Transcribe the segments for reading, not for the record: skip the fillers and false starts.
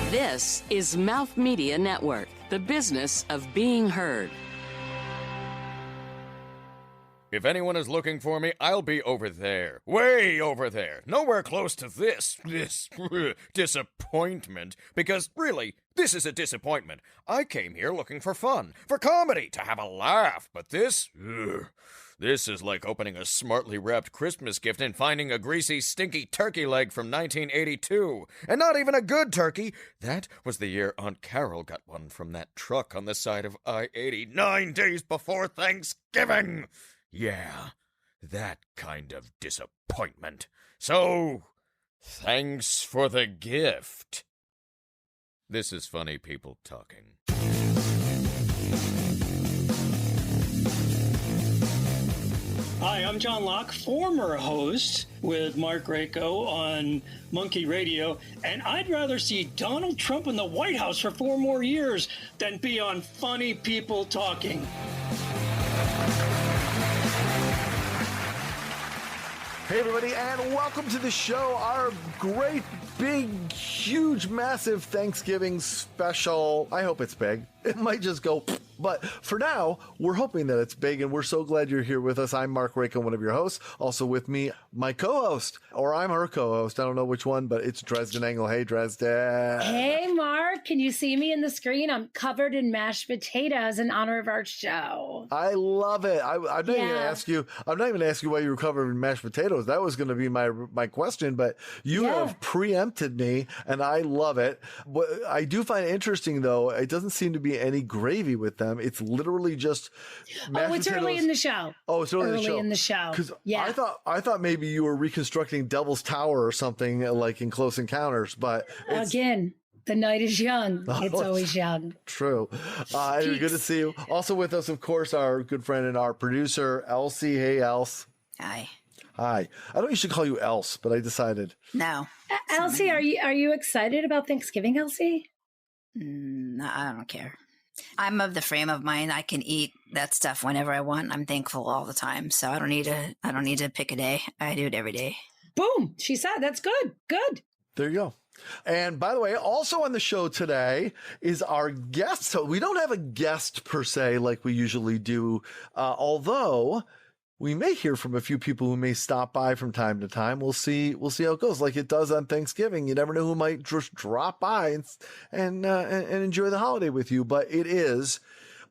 This is Mouth Media Network, the business of being heard. If anyone is looking for me, I'll be over there. Way over there. Nowhere close to this disappointment. Because, really, this is a disappointment. I came here looking for fun, for comedy, to have a laugh. But this is like opening a smartly wrapped Christmas gift and finding a greasy, stinky turkey leg from 1982. And not even a good turkey. That was the year Aunt Carol got one from that truck on the side of I-80 9 days before Thanksgiving. Yeah, that kind of disappointment. So, thanks for the gift. This is Funny People Talking. Hi, I'm John Locke, former host with Marc on Monkey Radio, and I'd rather see Donald Trump in the White House for 4 more years than be on Funny People Talking. Hey, everybody, and welcome to the show, our great, big, huge, massive Thanksgiving special. I hope it's big. It might just go, but for now, we're hoping that it's big, and we're so glad you're here with us. I'm Marc Rako, one of your hosts. Also with me, my co-host, or I'm her co-host. I don't know which one, but it's Dresden Engel. Hey, Dresden. Hey, Marc. Can you see me in the screen? I'm covered in mashed potatoes in honor of our show. I love it. I'm not even going to ask you. I'm not even going to ask you why you were covered in mashed potatoes. That was going to be my question, but you have preempted me, and I love it. What I do find interesting, though, it doesn't seem to be any gravy with them. It's literally just mashed potatoes. Early in the show. Oh, it's early in the show. Because I thought maybe you were reconstructing Devil's Tower or something like in Close Encounters, but again, the night is young. It's always young. True. Good to see you. Also with us, of course, our good friend and our producer, Elsie. Hey, Else. Hi. Hi. I know you should call you Else, but I decided. No. Elsie, are you excited about Thanksgiving, Elsie? No, I don't care. I'm of the frame of mind I can eat that stuff whenever I want. I'm thankful all the time, so I don't need to pick a day. I do it every day. Boom! She said that's good. Good. There you go. And by the way, also on the show today is our guest. So we don't have a guest per se like we usually do, although we may hear from a few people who may stop by from time to time. We'll see how it goes. Like it does on Thanksgiving. You never know who might just drop by and enjoy the holiday with you. But it is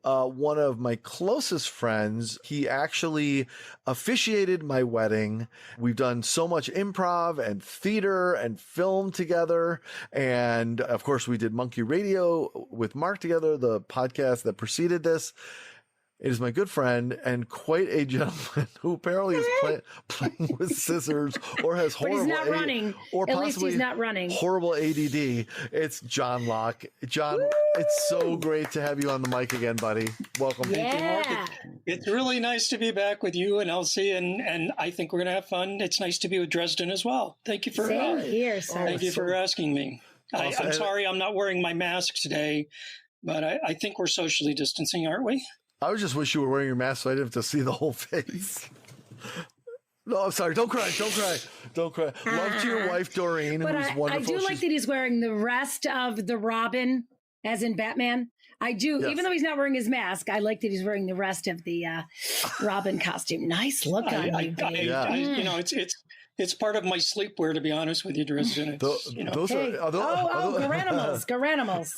one of my closest friends. He actually officiated my wedding. We've done so much improv and theater and film together. And of course, we did Monkey Radio with Marc together, the podcast that preceded this. It is my good friend and quite a gentleman who apparently is playing with scissors or has horrible. But he's not running. Or at possibly least he's not running. Horrible ADD. It's John Locke. John, it's so great to have you on the mic again, buddy. Welcome. Yeah. It's really nice to be back with you and Elsie, and I think we're going to have fun. It's nice to be with Dresden as well. Thank you for Same here, sir. Thank you for asking me. Awesome. I'm sorry I'm not wearing my mask today, but I think we're socially distancing, aren't we? I would just wish you were wearing your mask so I didn't have to see the whole face. No, I'm sorry. Don't cry. Don't cry. Don't cry. Love to your wife, Doreen, who's wonderful. I do like that he's wearing the rest of the Robin, as in Batman. I do. Yes. Even though he's not wearing his mask, I like that he's wearing the rest of the Robin costume. Nice look on you, babe. It's part of my sleepwear, to be honest with you, Dresden. Garanimals.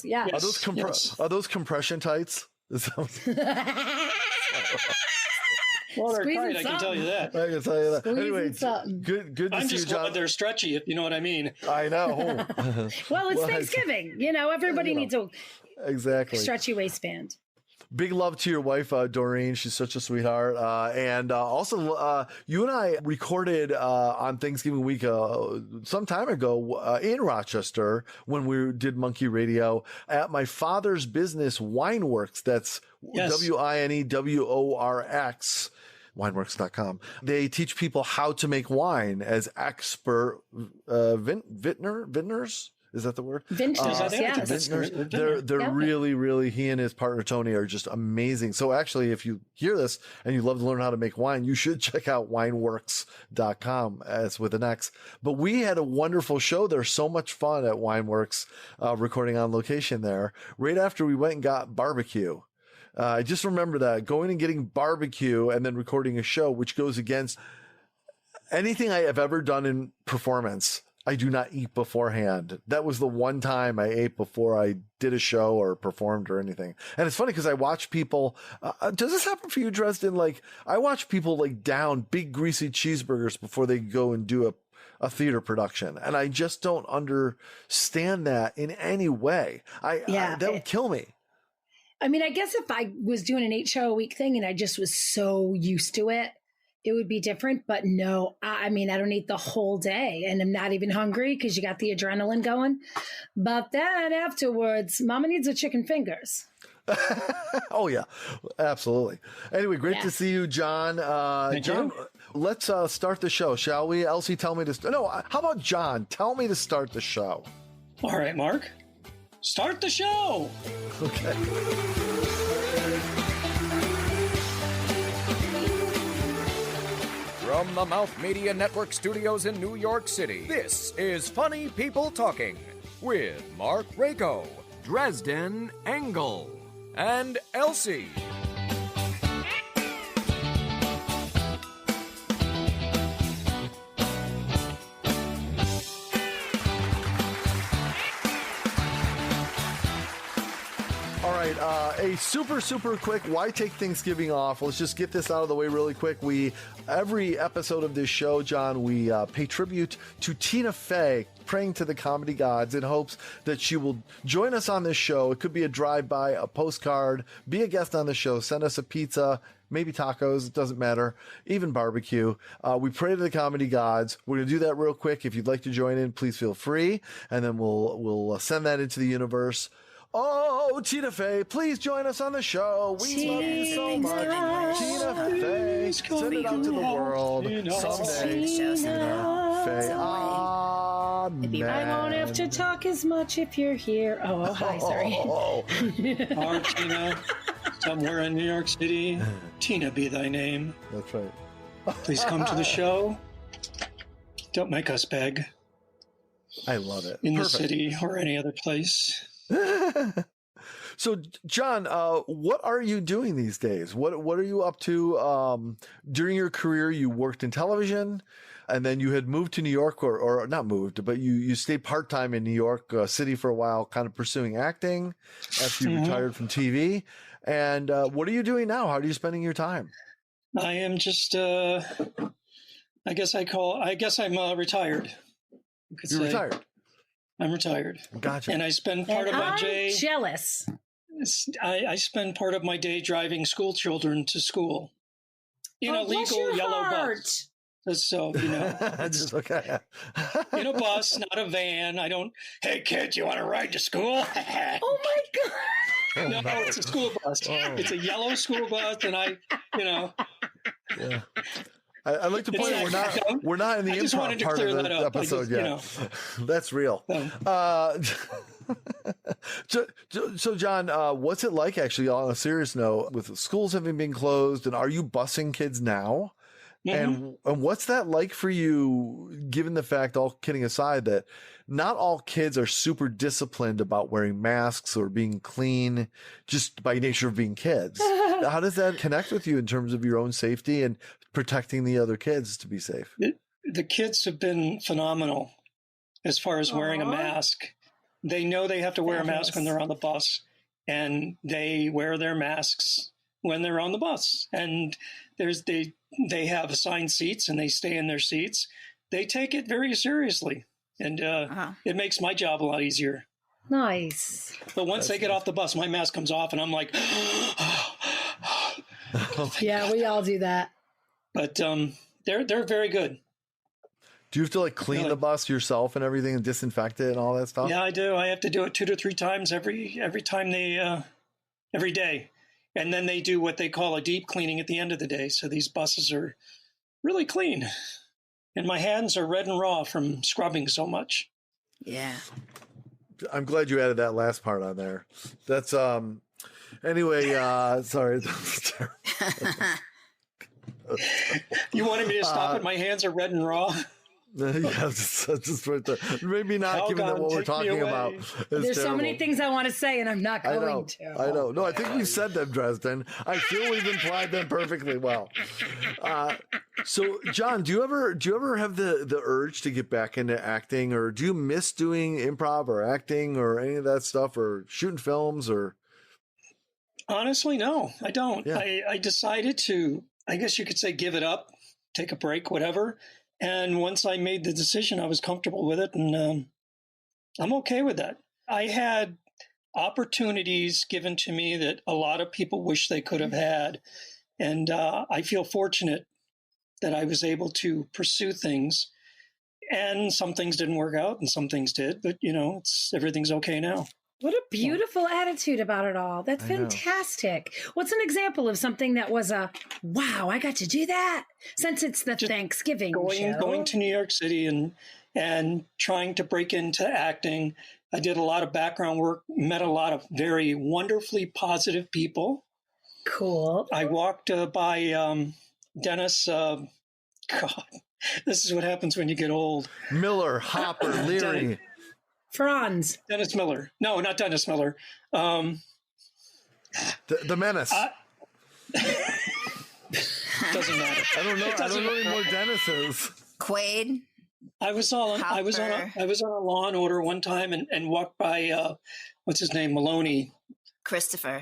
Yeah. Yes, are those compression tights? Well, they're tight, I can tell you that. I can tell you that. Squeezing Anyway, something. good to I'm see you, just John. glad they're stretchy, if you know what I mean. I know. Well, it's Thanksgiving. Everybody needs a stretchy waistband. Big love to your wife, Doreen. She's such a sweetheart. And also, you and I recorded on Thanksgiving week some time ago in Rochester when we did Monkey Radio at my father's business, Wineworks. That's WINEWORX. Wineworks.com. They teach people how to make wine as expert vintners. Is that the word? Vintners, yes. Vintners. They're really, really, he and his partner Tony are just amazing. So actually, if you hear this and you love to learn how to make wine, you should check out wineworks.com as with an X. But we had a wonderful show there. So much fun at Wineworks, recording on location there. Right after we went and got barbecue. I just remember that going and getting barbecue and then recording a show, which goes against anything I have ever done in performance. I do not eat beforehand. That was the one time I ate before I did a show or performed or anything. And it's funny because I watch people, does this happen for you, Dresden? Like, I watch people like down big greasy cheeseburgers before they go and do a theater production. And I just don't understand that in any way. That would kill me. I mean, I guess if I was doing an 8-show a week thing and I just was so used to it, it would be different. But no, I mean, I don't eat the whole day and I'm not even hungry because you got the adrenaline going. But then afterwards, Mama needs her chicken fingers. Oh, yeah, absolutely. Anyway, great to see you, John. John, let's start the show, shall we? Elsie, tell me to no, how about John? Tell me to start the show. All right, Mark. Start the show. Okay. From the Mouth Media Network studios in New York City, this is Funny People Talking with Marc Rako, Dresden Engel, and Elsie. All right, a super quick, why take Thanksgiving off? Let's just get this out of the way really quick. Every episode of this show, John, we pay tribute to Tina Fey, praying to the comedy gods in hopes that she will join us on this show. It could be a drive-by, a postcard, be a guest on the show, send us a pizza, maybe tacos, it doesn't matter, even barbecue. We pray to the comedy gods. We're going to do that real quick. If you'd like to join in, please feel free, and then we'll send that into the universe. Oh, Tina Fey, please join us on the show. We love you so much. Tina Fey, send it out to the world someday. Tina Fey. I won't have to talk as much if you're here. Oh, hi, sorry. Our Tina, somewhere in New York City, Tina be thy name. That's right. Please come to the show. Don't make us beg. I love it. In the city or any other place. So, John, what are you doing these days? What are you up to? During your career, you worked in television, and then you had moved to New York, or not moved, but you stayed part-time in New York City for a while, kind of pursuing acting after you retired from TV. And what are you doing now? How are you spending your time? I am just, I guess I'm retired. You're retired. I'm retired. Gotcha. And I spend part of my day. Jealous. I spend part of my day driving school children to school in a legal yellow bus. So, Just, okay. In a bus, not a van. I don't, hey, kid, you want to ride to school? Oh, my God. No, it's a school bus. Oh. It's a yellow school bus, and Yeah. I'd like to point out we're not in the improv part of the episode yet. That's real. So John, what's it like actually on a serious note with schools having been closed, and are you busing kids now? Mm-hmm. And what's that like for you, given the fact, all kidding aside, that not all kids are super disciplined about wearing masks or being clean just by nature of being kids? How does that connect with you in terms of your own safety and protecting the other kids to be safe? The kids have been phenomenal as far as wearing a mask. They know they have to wear a mask when they're on the bus, and they wear their masks when they're on the bus. And they have assigned seats and they stay in their seats. They take it very seriously, and it makes my job a lot easier. Nice. But once they get off the bus, my mask comes off and I'm like, yeah, we all do that. But they're very good. Do you have to clean the bus yourself and everything and disinfect it and all that stuff? Yeah, I do. I have to do it 2 to 3 times every time every day. And then they do what they call a deep cleaning at the end of the day. So these buses are really clean. And my hands are red and raw from scrubbing so much. Yeah. I'm glad you added that last part on there. That's anyway, sorry. You wanted me to stop it? My hands are red and raw. Yeah, just right there. Maybe not, given that what we're talking about is There's terrible. so many things I want to say, and I'm not going to. I know. No, I think we said them, Dresden. I feel we've implied them perfectly well. So, John, do you ever have the urge to get back into acting, or do you miss doing improv or acting or any of that stuff, or shooting films, or? Honestly, no, I don't. Yeah. I decided to, I guess you could say, give it up, take a break, whatever. And once I made the decision, I was comfortable with it, and I'm okay with that. I had opportunities given to me that a lot of people wish they could have had, and I feel fortunate that I was able to pursue things. And some things didn't work out, and some things did, but everything's okay now. What a beautiful attitude about it all. That's fantastic. What's an example of something that was wow, I got to do that? Since it's the Thanksgiving show. Going to New York City and trying to break into acting. I did a lot of background work, met a lot of very wonderfully positive people. Cool. I walked by Dennis, God, this is what happens when you get old. Miller, Hopper, Leary. Franz. Dennis Miller. No, not Dennis Miller. The Menace. Doesn't matter. I don't know any more Dennises. Quaid. I was on a Law and Order one time and walked by what's his name, Maloney. Christopher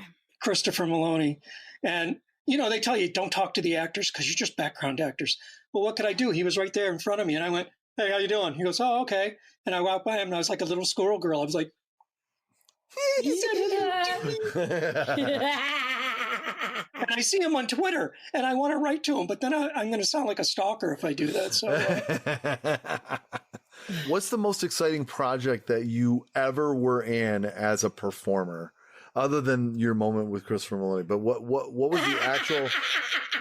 Maloney. And they tell you don't talk to the actors because you're just background actors. Well, what could I do? He was right there in front of me, and I went, "Hey, how you doing?" He goes, "Oh, okay." And I walked by him, and I was like a little squirrel girl. I was like, and I see him on Twitter, and I want to write to him, but then I'm going to sound like a stalker if I do that. So, what's the most exciting project that you ever were in as a performer, other than your moment with Christopher Maloney? But what was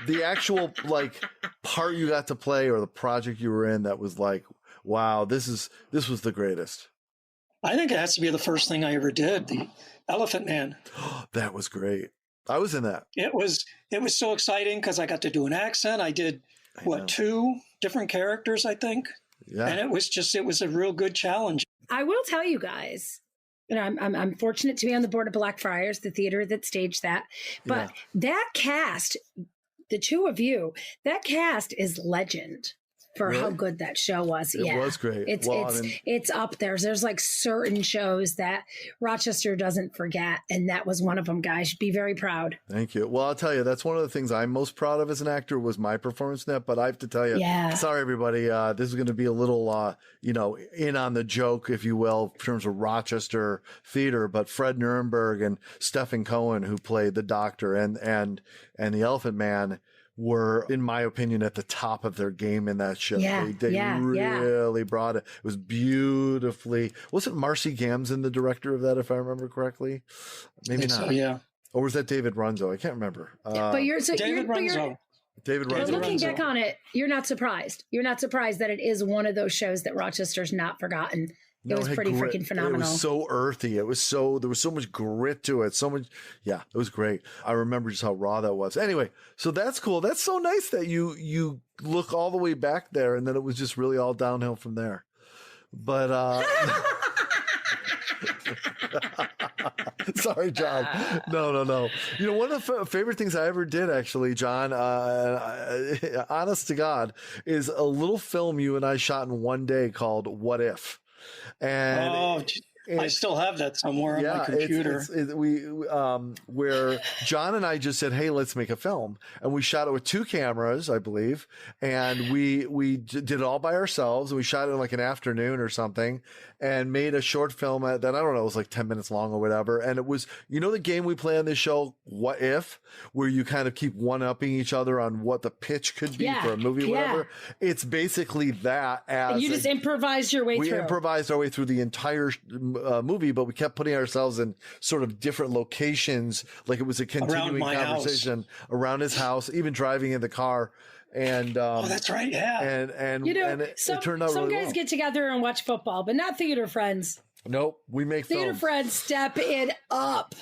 the actual like part you got to play, or the project you were in that was like, wow, this was the greatest? I think it has to be the first thing I ever did, the Elephant Man. That was great. I was in that. It was so exciting because I got to do an accent. I did two different characters, I think. Yeah. And it was a real good challenge. I will tell you guys, I'm fortunate to be on the board of Blackfriars, the theater that staged that. But that cast, the two of you, that cast is legend for how good that show was. It was great. It's up there. There's like certain shows that Rochester doesn't forget, and that was one of them, guys. Should be very proud. Thank you. Well, I'll tell you, that's one of the things I'm most proud of as an actor was my performance in that. But I have to tell you, sorry, everybody, this is going to be a little, in on the joke, if you will, in terms of Rochester theater. But Fred Nuremberg and Stephen Cohen, who played the Doctor and the Elephant Man, were, in my opinion, at the top of their game in that show. They really brought it. It was beautifully. Wasn't Marcy Gamson the director of that, if I remember correctly? Maybe not. So, yeah. Or was that David Runzo? I can't remember. David Runzo. Looking back on it, you're not surprised. You're not surprised that it is one of those shows that Rochester's not forgotten. It was pretty freaking phenomenal. It was so earthy. There was so much grit to it. It was great. I remember just how raw that was. Anyway, so that's cool. That's so nice that you look all the way back there, and then it was just really all downhill from there. But sorry, John. No. One of the favorite things I ever did, actually, John, honest to God, is a little film you and I shot in one day called What If? And I still have that somewhere on my computer. Where John and I just said, "Hey, let's make a film," and we shot it with 2 cameras, I believe, and we did it all by ourselves. And we shot it in like an afternoon or something, and made a short film that, I don't know, it was like 10 minutes long or whatever. And it was, the game we play on this show, What If, where you kind of keep one-upping each other on what the pitch could be for a movie, whatever. It's basically that. And you just improvised your way through. We improvised our way through the entire movie, but we kept putting ourselves in sort of different locations, like it was a continuing conversation around his house, even driving in the car. And that's right, yeah. And it turned out some really guys well. get together and watch football, but not theater friends. Nope. We make Theater films. Friends, step it up.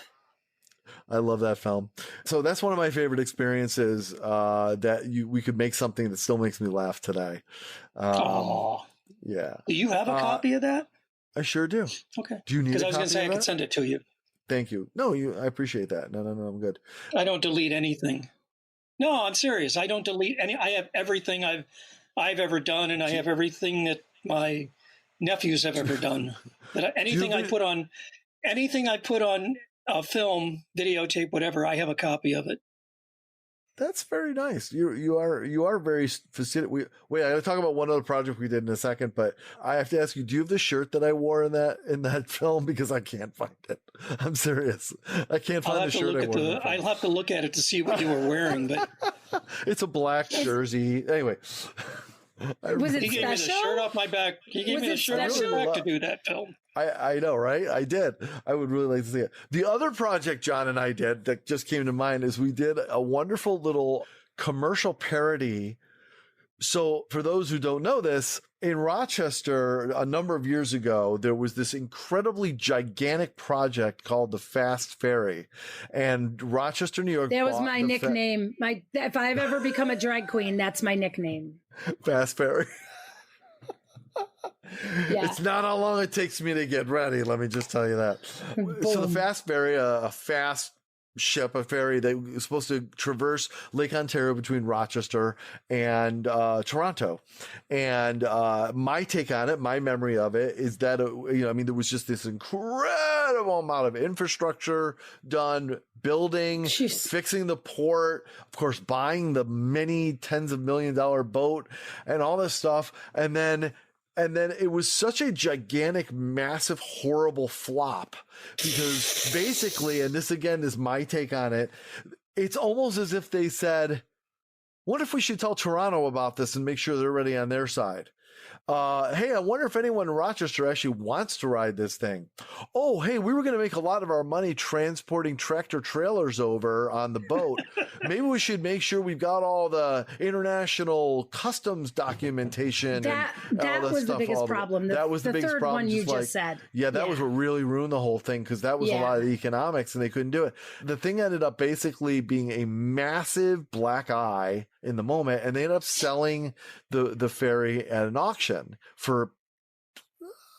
I love that film. So that's one of my favorite experiences, that we could make something that still makes me laugh today. Yeah. Do you have a copy of that? I sure do. Okay. Do you need a copy? Because I was going to say I could send it to you. Thank you. No, I appreciate that. No, I'm good. I don't delete anything. No, I'm serious. I don't delete any. I have everything I've ever done, and I have everything that my nephews have ever done. Anything I put on a film, videotape, whatever, I have a copy of it. That's very nice. You are very fastidious. Wait, I gotta talk about one other project we did in a second, but I have to ask you, do you have the shirt that I wore in that film? Because I can't find it. I'm serious. I can't find the shirt I wore. I'll have to look at it to see what you were wearing, but it's a black jersey. Anyway. Was it he gave me the shirt off my back. He gave me the shirt off my back to do that film. I know, right? I did. I would really like to see it. The other project John and I did that just came to mind is we did a wonderful little commercial parody. So for those who don't know this, in Rochester, a number of years ago, there was this incredibly gigantic project called the Fast Ferry. And Rochester, New York. That was my nickname. If I've ever become a drag queen, that's my nickname. Fast Ferry. Yeah. It's not how long it takes me to get ready. Let me just tell you that. Boom. So the Fast Ferry, a fast ship, a ferry that was supposed to traverse Lake Ontario between Rochester and Toronto. And my take on it, my memory of it is that, there was just this incredible amount of infrastructure done, building, fixing the port, of course, buying the many tens of $1 million boat and all this stuff. And then it was such a gigantic, massive, horrible flop because basically, and this again is my take on it, it's almost as if they said, what if we should tell Toronto about this and make sure they're ready on their side? Hey, I wonder if anyone in Rochester actually wants to ride this thing. Oh, hey, we were going to make a lot of our money transporting tractor trailers over on the boat. Maybe we should make sure we've got all the international customs documentation. That was the biggest problem. That was the biggest problem. The third one you just said. Yeah, that was what really ruined the whole thing because that was a lot of the economics and they couldn't do it. The thing ended up basically being a massive black eye in the moment, and they ended up selling the ferry at an auction for,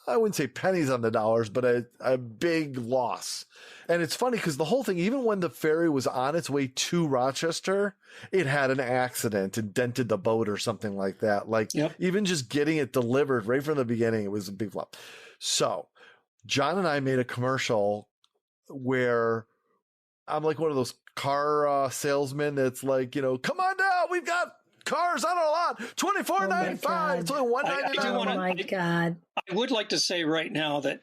I wouldn't say pennies on the dollars, but a big loss. And it's funny because the whole thing, even when the ferry was on its way to Rochester, it had an accident and dented the boat or something like that. Even just getting it delivered right from the beginning, it was a big flop. So John and I made a commercial where I'm like one of those car salesmen that's like, come on down, we've got cars on our lot, $24.95. It's only $199. Oh my God! I would like to say right now that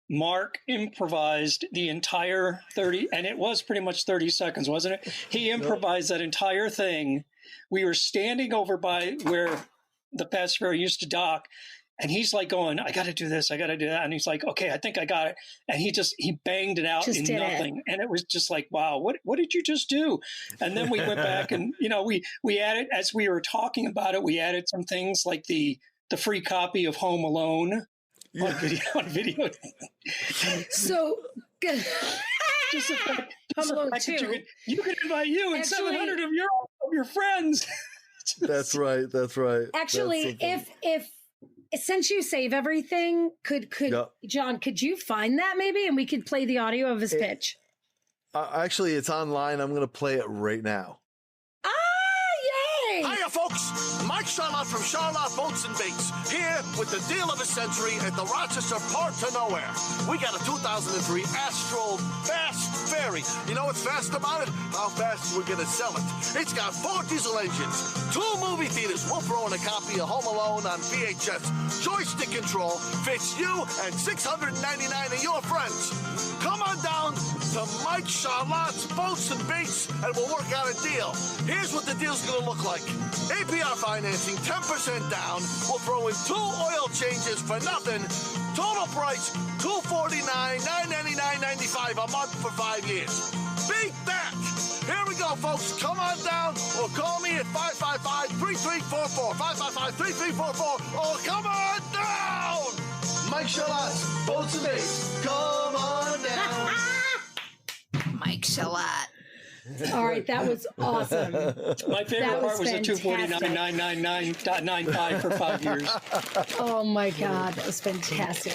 Marc improvised the entire 30, and it was pretty much 30 seconds, wasn't it? He improvised that entire thing. We were standing over by where the Fast Ferry used to dock, and he's like going, I got to do this, I got to do that. And he's like, okay, I think I got it. And he banged it out in nothing. And it was just like, wow, what did you just do? And then we went back and, we added, as we were talking about it, we added some things like the free copy of Home Alone on video. So good. Just the fact, Home Alone 2. You could invite you and 700 of your friends. That's right. Actually, if since you save everything, could John, could you find that maybe, and we could play the audio of his pitch? Actually, it's online. I'm going to play it right now. Yay! Hiya, folks. Mike Charlotte from Charlotte Boats and Baits here with the deal of a century at the Rochester Port to Nowhere. We got a 2003 Astral Fast Ferry. You know what's fast about it? How fast we're going to sell it. It's got 4 diesel engines, 2 movie theaters. We'll throw in a copy of Home Alone on VHS. Joystick control fits you and 699 of your friends. Come on down to Mike Charlotte's Boats and Baits and we'll work out a deal. Here's what the deal's going to look like. APR financing, 10% down. We'll throw in 2 oil changes for nothing. Total price, $249, $999.95 a month for 5 years. Beat that! Here we go, folks. Come on down or call me at 555-3344. 555-3344 or come on down! Mike Charlotte's Boats and Baits. Come on down. Mike Shalat. All right, that was awesome. My favorite part was the 249.999.95 for 5 years. Oh my God, that was fantastic.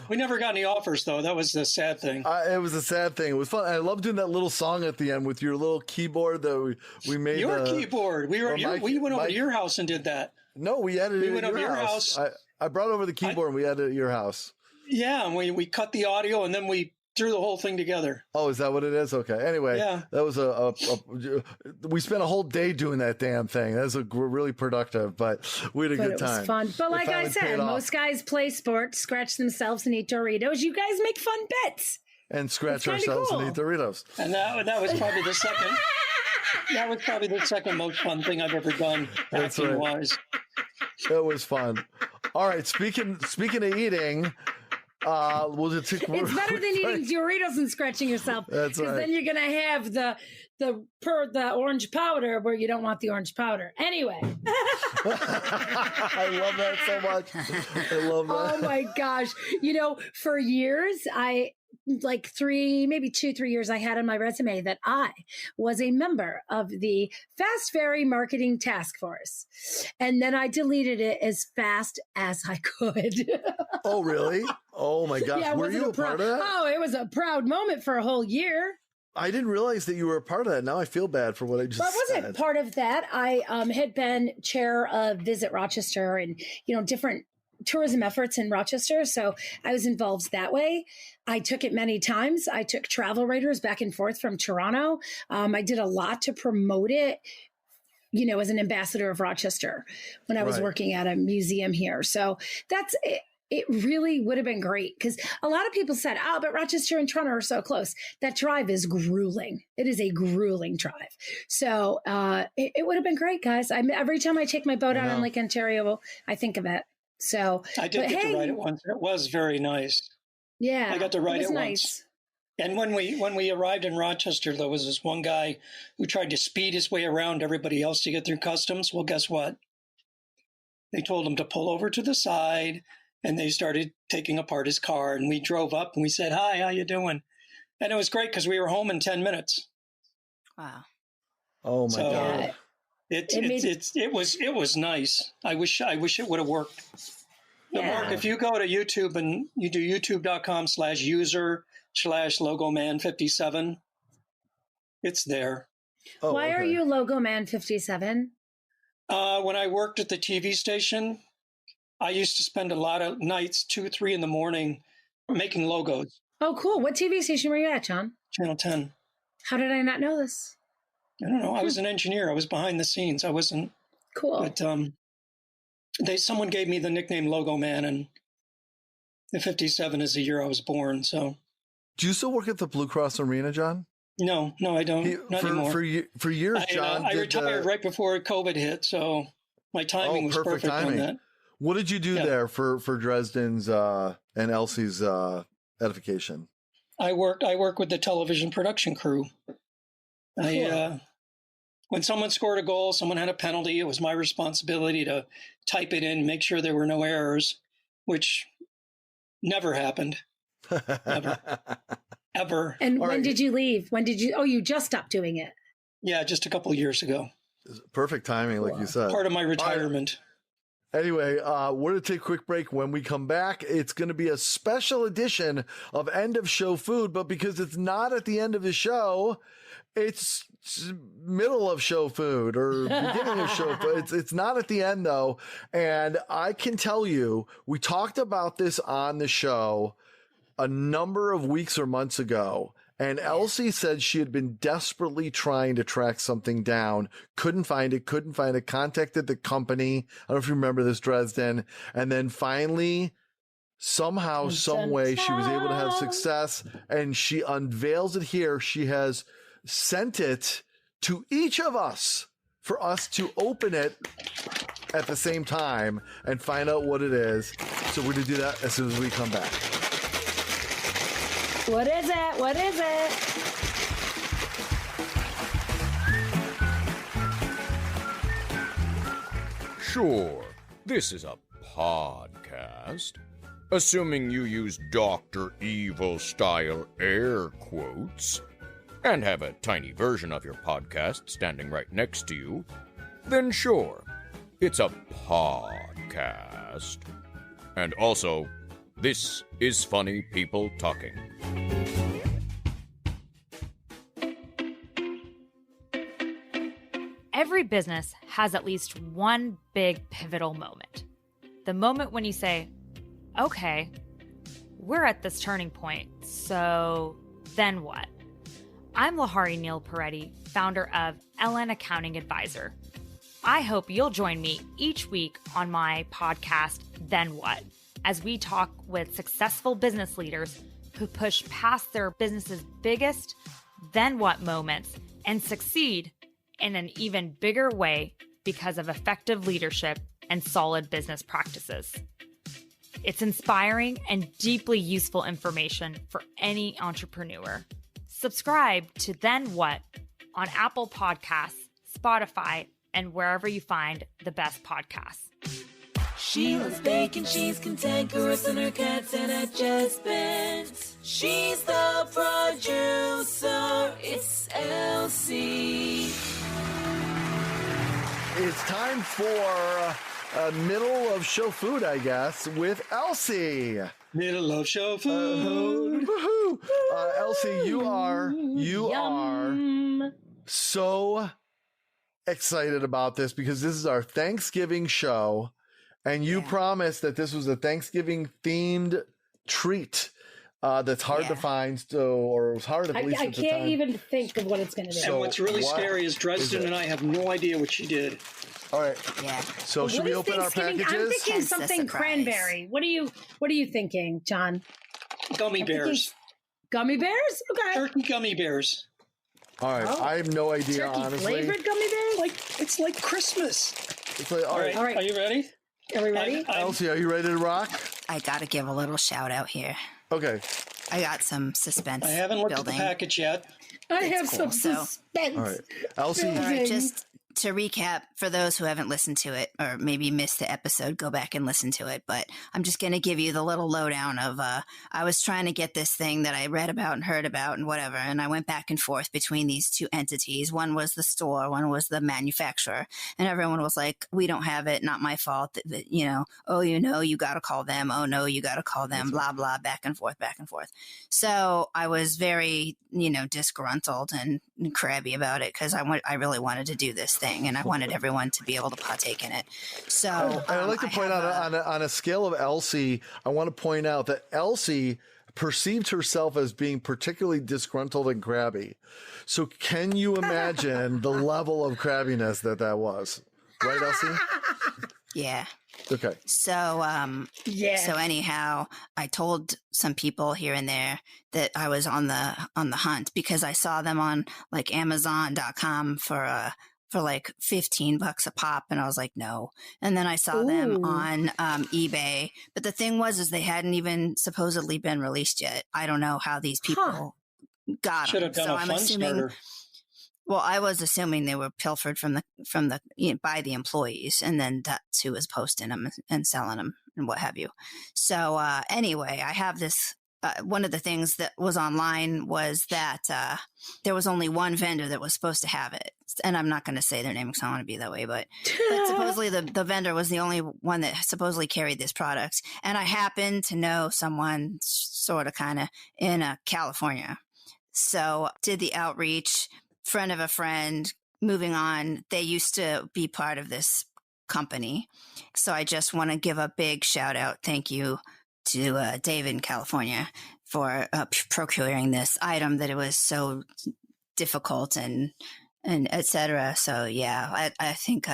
We never got any offers, though. That was the sad thing. It was a sad thing. It was fun. I love doing that little song at the end with your little keyboard that we made. Your keyboard. We went over to your house and did that. No, we added it went at over your house. I brought over the keyboard and we added it at your house. Yeah, and we cut the audio and then we threw the whole thing together. Oh, is that what it is? Okay. Anyway, yeah. That was we spent a whole day doing that damn thing. That was really productive, but we had a good time. It was fun. But like I said, most guys play sports, scratch themselves and eat Doritos. You guys make fun bits. And scratch ourselves and eat Doritos. And that was probably the second. That was probably the second most fun thing I've ever done, acting-wise. It was fun. All right. Speaking of eating. We'll just take it's better than eating Doritos and scratching yourself. That's right. Because then you're gonna have the orange powder where you don't want the orange powder. Anyway. I love that so much. I love that. Oh my gosh. You know, for years, like 3 years, I had on my resume that I was a member of the Fast Ferry Marketing Task Force. And then I deleted it as fast as I could. Oh, really? Oh my gosh. Yeah, were you a part of that? Oh, it was a proud moment for a whole year. I didn't realize that you were a part of that. Now I feel bad for what I just said. I wasn't part of that. I had been chair of Visit Rochester and, different tourism efforts in Rochester. So I was involved that way. I took it many times. I took travel writers back and forth from Toronto. I did a lot to promote it, as an ambassador of Rochester when I was working at a museum here. So that's it. It really would have been great because a lot of people said, but Rochester and Toronto are so close. That drive is grueling. It is a grueling drive. So it would have been great, guys. Every time I take my boat out on Lake Ontario, I think of it. So I did get to ride it once. It was very nice. Yeah, I got to ride it nice. Once. And when we arrived in Rochester, there was this one guy who tried to speed his way around everybody else to get through customs. Well, guess what? They told him to pull over to the side. And they started taking apart his car, and we drove up and we said, "Hi, how you doing?" And it was great because we were home in 10 minutes. Wow! Oh my God! It was nice. I wish it would have worked. But Mark, if you go to YouTube and you do youtube.com/user/logoman57, it's there. Oh, Why are you Logoman57? When I worked at the TV station, I used to spend a lot of nights, 2, 3 in the morning, making logos. Oh, cool. What TV station were you at, John? Channel 10. How did I not know this? I don't know. I was an engineer. I was behind the scenes. I wasn't. Cool. But someone gave me the nickname Logo Man, and the 57 is the year I was born. So. Do you still work at the Blue Cross Arena, John? No, I don't. Not anymore. For years, John. I retired right before COVID hit, so my timing was perfect on that. What did you do there for Dresden's and Elsie's edification? I work with the television production crew. Cool. When someone scored a goal, someone had a penalty, it was my responsibility to type it in, make sure there were no errors, which never happened. Never. Ever. And when did you leave? You just stopped doing it? Yeah, just a couple of years ago. Perfect timing, like you said. Part of my retirement. Anyway, we're going to take a quick break. When we come back, it's going to be a special edition of End of Show Food, but because it's not at the end of the show, it's middle of show food or beginning of show food. It's not at the end, though. And I can tell you, we talked about this on the show a number of weeks or months ago. And Elsie said she had been desperately trying to track something down, couldn't find it, contacted the company. I don't know if you remember this, Dresden. And then finally, somehow, some way, she was able to have success, and she unveils it here. She has sent it to each of us for us to open it at the same time and find out what it is. So we're going to do that as soon as we come back. What is it? What is it? Sure, this is a podcast, assuming you use Dr. Evil-style air quotes, and have a tiny version of your podcast standing right next to you, then sure, it's a podcast. And also, this is Funny People Talking. Every business has at least one big pivotal moment. The moment when you say, okay, we're at this turning point, so then what? I'm Lahari Neal Peretti, founder of LN Accounting Advisor. I hope you'll join me each week on my podcast, Then What, as we talk with successful business leaders who push past their business's biggest then what moments and succeed in an even bigger way because of effective leadership and solid business practices. It's inspiring and deeply useful information for any entrepreneur. Subscribe to Then What on Apple Podcasts, Spotify, and wherever you find the best podcasts. She loves bacon, she's cantankerous, and her cat's an adjustment. She's the producer, it's Elsie. It's time for middle of show food, I guess, with Elsie. Middle of show food. Woohoo! Elsie, you are so excited about this because this is our Thanksgiving show, and you promised that this was a Thanksgiving themed treat that's hard to find, or it was hard at least I at the can't time. even think of what it's going to be. And what's really scary is Dresden and I have no idea what she did. All right. Yeah. So should we open our packages? I'm thinking Hence the something surprise. cranberry. What are you thinking, John? Gummy bears. Gummy bears? Okay. Turkey gummy bears. All right. I have no idea, Turkey honestly. flavored gummy bears? It's like Christmas. It's like, all right. All right. Are you ready? Are we ready? Elsie, are you ready to rock? I got to give a little shout out here. Okay. I got some suspense I haven't looked building. at the package yet. I have cool. some So- suspense. All right. Elsie. All right, just to recap, for those who haven't listened to it or maybe missed the episode, go back and listen to it. But I'm just going to give you the little lowdown of I was trying to get this thing that I read about and heard about and whatever, and I went back and forth between these two entities. One was the store, one was the manufacturer, and everyone was like, "We don't have it, not my fault." You know, oh, you got to call them. Oh no, you got to call them. Blah blah, back and forth, back and forth. So I was very, disgruntled and crabby about it because I really wanted to do this thing, and I wanted everyone to be able to partake in it. So I'd like to point out on a scale of Elsie, I want to point out that Elsie perceived herself as being particularly disgruntled and crabby. So can you imagine the level of crabbiness that was? Right, Elsie? Yeah. Okay. So, So anyhow, I told some people here and there that I was on the hunt because I saw them on like Amazon.com for like $15 a pop, and I was like, no. And then I saw them on eBay, but the thing was they hadn't even supposedly been released yet. I don't know how these people got Should them. have done So a I'm fun assuming. starter. Well, I was assuming they were pilfered from the by the employees, and then that's who was posting them and selling them and what have you. So anyway, I have this. One of the things that was online was that there was only one vendor that was supposed to have it, and I'm not going to say their name because I don't want to be that way, but supposedly the vendor was the only one that supposedly carried this product, and I happen to know someone sort of kind of in California, so did the outreach. Friend of a friend, moving on. They used to be part of this company. So I just want to give a big shout out. Thank you to David in California for procuring this item that it was so difficult and et cetera. So yeah, I think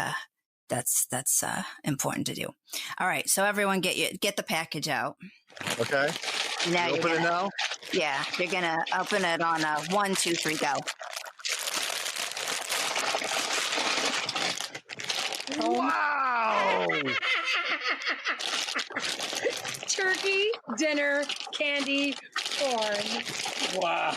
that's important to do. All right. So everyone get the package out. Okay. Now open it now? Yeah. You're going to open it on 1, 2, 3, go. Wow! Turkey, dinner, candy, corn. Wow.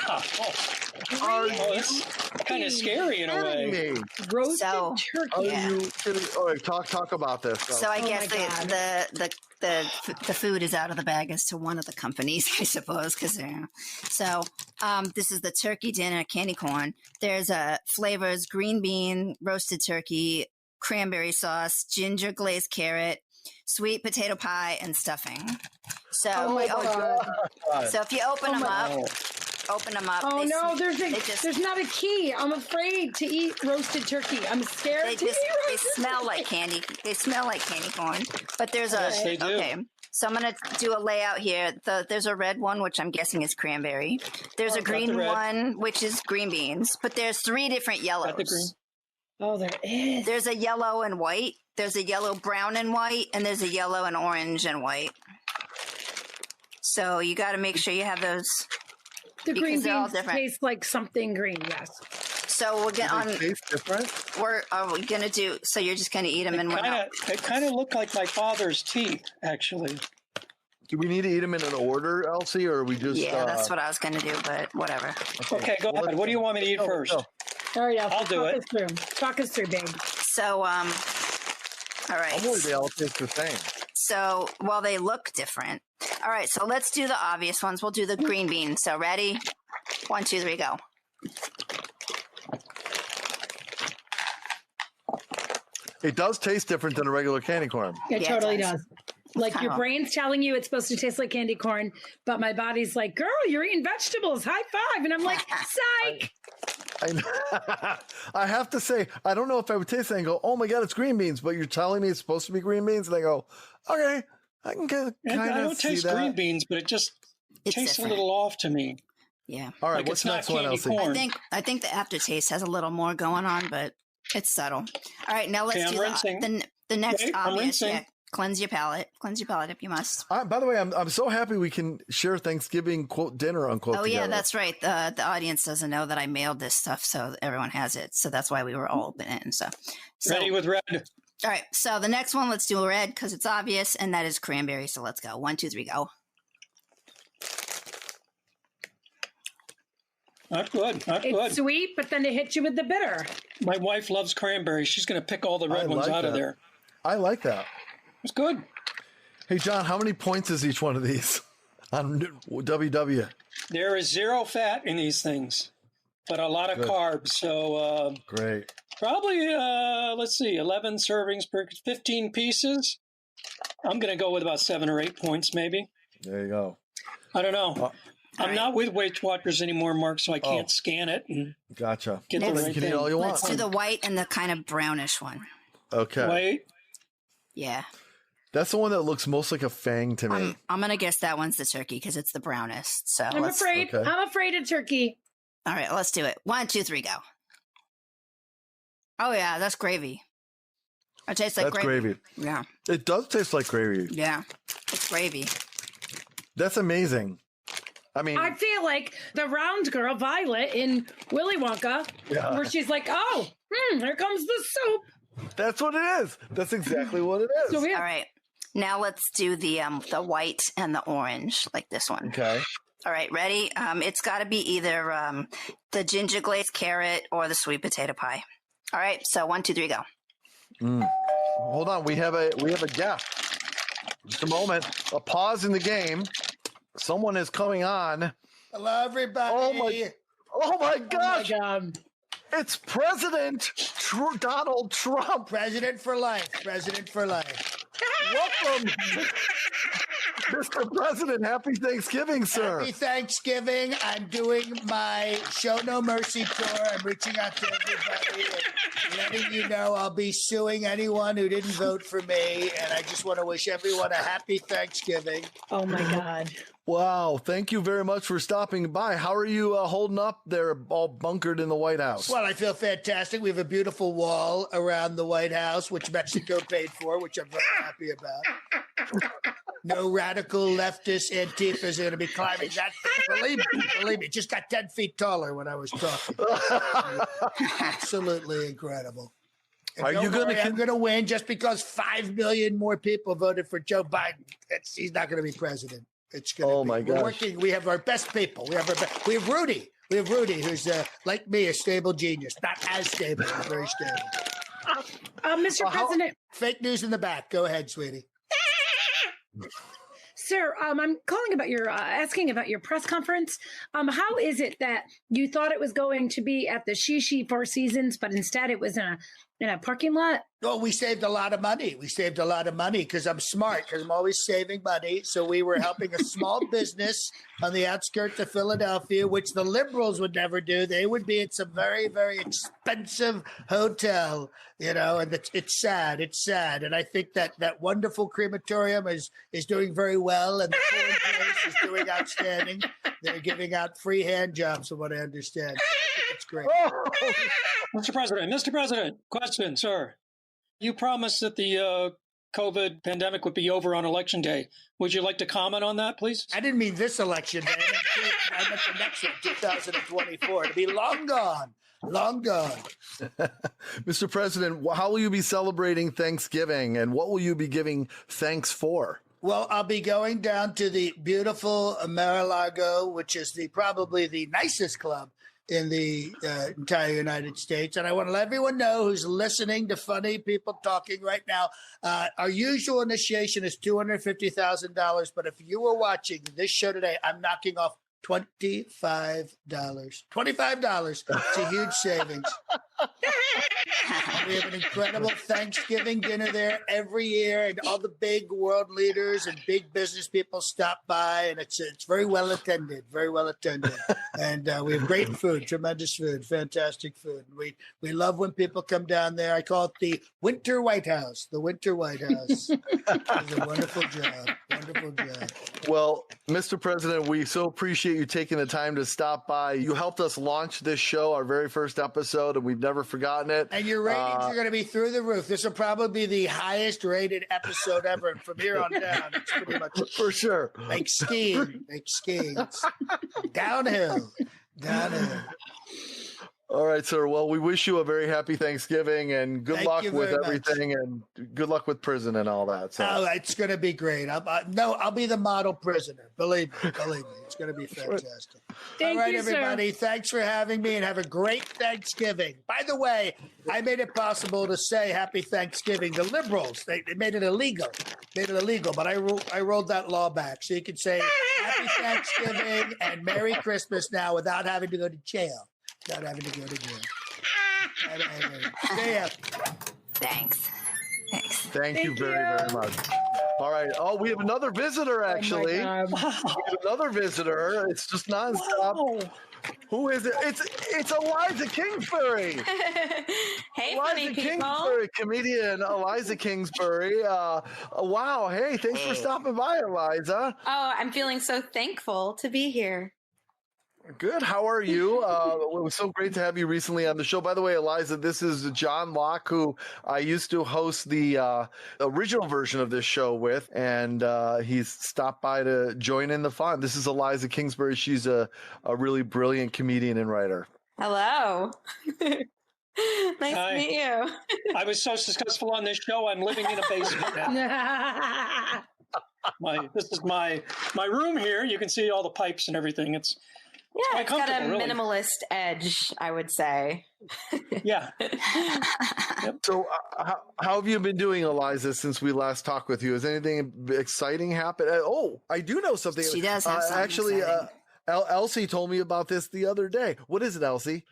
It's kind of scary in a way. Roasted So, turkey. All right, talk about this. So I guess the the food is out of the bag as to one of the companies, I suppose, because so this is the turkey dinner candy corn. There's flavors: green bean, roasted turkey, cranberry sauce, ginger glazed carrot, sweet potato pie, and stuffing. So, so if you open them up. Open them up. Oh no, there's not a key. I'm afraid to eat roasted turkey. I'm scared to eat They smell like candy. They smell like candy corn. But there's Yes, they do. okay. So I'm gonna do a layout here. There's a red one, which I'm guessing is cranberry. There's a green one, which is green beans. But there's 3 different yellows. Oh, there is. There's a yellow and white. There's a yellow, brown, and white, and there's a yellow and orange and white. So you got to make sure you have those. The green beans taste like something green, yes. So we're going to taste different? Are we going to do, so you're just going to eat them in one out? They kind of look like my father's teeth, actually. Do we need to eat them in an order, Elsie, or are we just... Yeah, that's what I was going to do, but whatever. Okay, go ahead. What do you want me to eat first? All right, Elsie, I'll do it. Talk us through, babe. So, all right. I'm worried they all taste the same. So, well, they look different. All right, so let's do the obvious ones. We'll do the green beans. So, ready? 1, 2, 3, go. It does taste different than a regular candy corn. It totally does. Like your brain's telling you it's supposed to taste like candy corn, but my body's like, girl, you're eating vegetables. High five. And I'm like, psych. I have to say, I don't know if I would taste it and go, oh my God, it's green beans, but you're telling me it's supposed to be green beans? And I go, okay, I can kind of see that. I don't taste green beans, but it just tastes different. A little off to me. Yeah. All right, what's next one, Elsie? I think the aftertaste has a little more going on, but it's subtle. All right, now let's do the next obvious. Yeah, cleanse your palate. Cleanse your palate if you must. By the way, I'm so happy we can share Thanksgiving quote dinner unquote. Oh together. Yeah, that's right. The audience doesn't know that I mailed this stuff, so everyone has it. So that's why we were all open it and stuff. So, ready with red. All right, so the next one, let's do red because it's obvious, and that is cranberry. So let's go. 1, 2, 3, go. Not good. Not it's good. It's sweet, but then they hit you with the bitter. My wife loves cranberry. She's going to pick all the red ones out of there. I like that. It's good. Hey, John, how many points is each one of these on WW? There is 0 fat in these things, but a lot of carbs. So great. Probably, let's see, 11 servings per 15 pieces. I'm going to go with about 7 or 8 points, maybe. There you go. I don't know. I'm not with Weight Watchers anymore, Mark, so I can't scan it. And gotcha. Get the right you can thing. eat all you want. Let's do the white and the kind of brownish one. Okay. White? Yeah. That's the one that looks most like a fang to me. I'm going to guess that one's the turkey because it's the brownest. So I'm afraid. Okay. I'm afraid of turkey. All right, let's do it. 1, 2, 3, go. Oh, yeah, that's gravy. It tastes like gravy. Yeah. It does taste like gravy. Yeah, it's gravy. That's amazing. I mean, I feel like the round girl, Violet, in Willy Wonka, where she's like, oh, here comes the soup. That's what it is. That's exactly what it is. So all right. Now let's do the white and the orange, like this one. Okay. All right, ready? It's got to be either the ginger glazed carrot or the sweet potato pie. All right, so 1, 2, 3, go. Hold on, we have a guest. Just a moment. A pause in the game. Someone is coming on. Hello, everybody. Oh my gosh. Oh my God. It's President Donald Trump. President for life. President for life. Welcome, Mr. President. Happy Thanksgiving, sir. Happy Thanksgiving. I'm doing my Show No Mercy tour. I'm reaching out to everybody and letting you know I'll be suing anyone who didn't vote for me. And I just want to wish everyone a happy Thanksgiving. Oh, my God. Wow. Thank you very much for stopping by. How are you holding up there all bunkered in the White House? Well, I feel fantastic. We have a beautiful wall around the White House, which Mexico paid for, which I'm very happy about. No radical leftist Antifas are going to be climbing that thing. Believe me, it just got 10 feet taller when I was talking. Absolutely incredible. And are you going to? I'm going to win just because 5 million more people voted for Joe Biden. He's not going to be president. It's going to oh be. My We're gosh. working. We have our best people. We have Rudy. We have Rudy, who's like me, a stable genius. Not as stable, but very stable. Mr. President. Fake news in the back. Go ahead, sweetie. Sir, I'm calling about your asking about your press conference. How is it that you thought it was going to be at the Shishi Four Seasons, but instead it was in a parking lot? Well, we saved a lot of money. We saved a lot of money because I'm smart, because I'm always saving money. So we were helping a small business on the outskirts of Philadelphia, which the liberals would never do. They would be at some very, very expensive hotel, and it's sad. It's sad. And I think that wonderful crematorium is doing very well, and the corn place is doing outstanding. They're giving out free hand jobs, from what I understand. So I think it's great. Mr. President, question, sir. You promised that the COVID pandemic would be over on Election Day. Would you like to comment on that, please? I didn't mean this election day. I meant the next one, 2024. It'll be long gone. Long gone. Mr. President, how will you be celebrating Thanksgiving, and what will you be giving thanks for? Well, I'll be going down to the beautiful Mar-a-Lago, which is probably the nicest club in the entire United States. And I want to let everyone know who's listening to funny people talking right now, our usual initiation is $250,000. But if you were watching this show today, I'm knocking off $25. $25. It's a huge savings. We have an incredible Thanksgiving dinner there every year, and all the big world leaders and big business people stop by, and it's very well attended, very well attended. And we have great food, tremendous food, fantastic food. We love when people come down there. I call it the Winter White House, the Winter White House. It's a wonderful job, wonderful job. Well, Mr. President, we so appreciate you taking the time to stop by. You helped us launch this show, our very first episode, and we've never forgotten it. And your ratings are going to be through the roof. This will probably be the highest rated episode ever. And from here on down, it's pretty much for sure like skiing. It's downhill. All right, sir. Well, we wish you a very happy Thanksgiving, and good luck with everything, and good luck with prison and all that. So. Oh, it's going to be great. I'll be the model prisoner. Believe me. It's going to be fantastic. Thank all right, you, everybody. Sir. Thanks for having me, and have a great Thanksgiving. By the way, I made it possible to say Happy Thanksgiving. The liberals, they made it illegal. But I rolled that law back, so you can say Happy Thanksgiving and Merry Christmas now without having to go to jail. Not having to go to jail. Stay up. Thanks. Thank you very much. All right. Oh, we have another visitor, actually. We have another visitor. It's just nonstop. Wow. Who is it? It's Eliza Kingsbury. Hey, Eliza funny people. Kingsbury, comedian Eliza Kingsbury. Wow. Hey, thanks for stopping by, Eliza. Oh, I'm feeling so thankful to be here. Good. How are you? It was so great to have you recently on the show. By the way, Eliza, this is John Locke, who I used to host the original version of this show with, and he's stopped by to join in the fun. This is Eliza Kingsbury. She's a really brilliant comedian and writer. Hello. Nice Hi. to meet you. I was so successful on this show, I'm living in a basement now. This is my room here. You can see all the pipes and everything. It's got a minimalist edge, I would say. Yeah. Yep. So how have you been doing, Eliza, since we last talked with you? Has anything exciting happened? Oh, I do know something. She does have something actually, Elsie told me about this the other day. What is it, Elsie?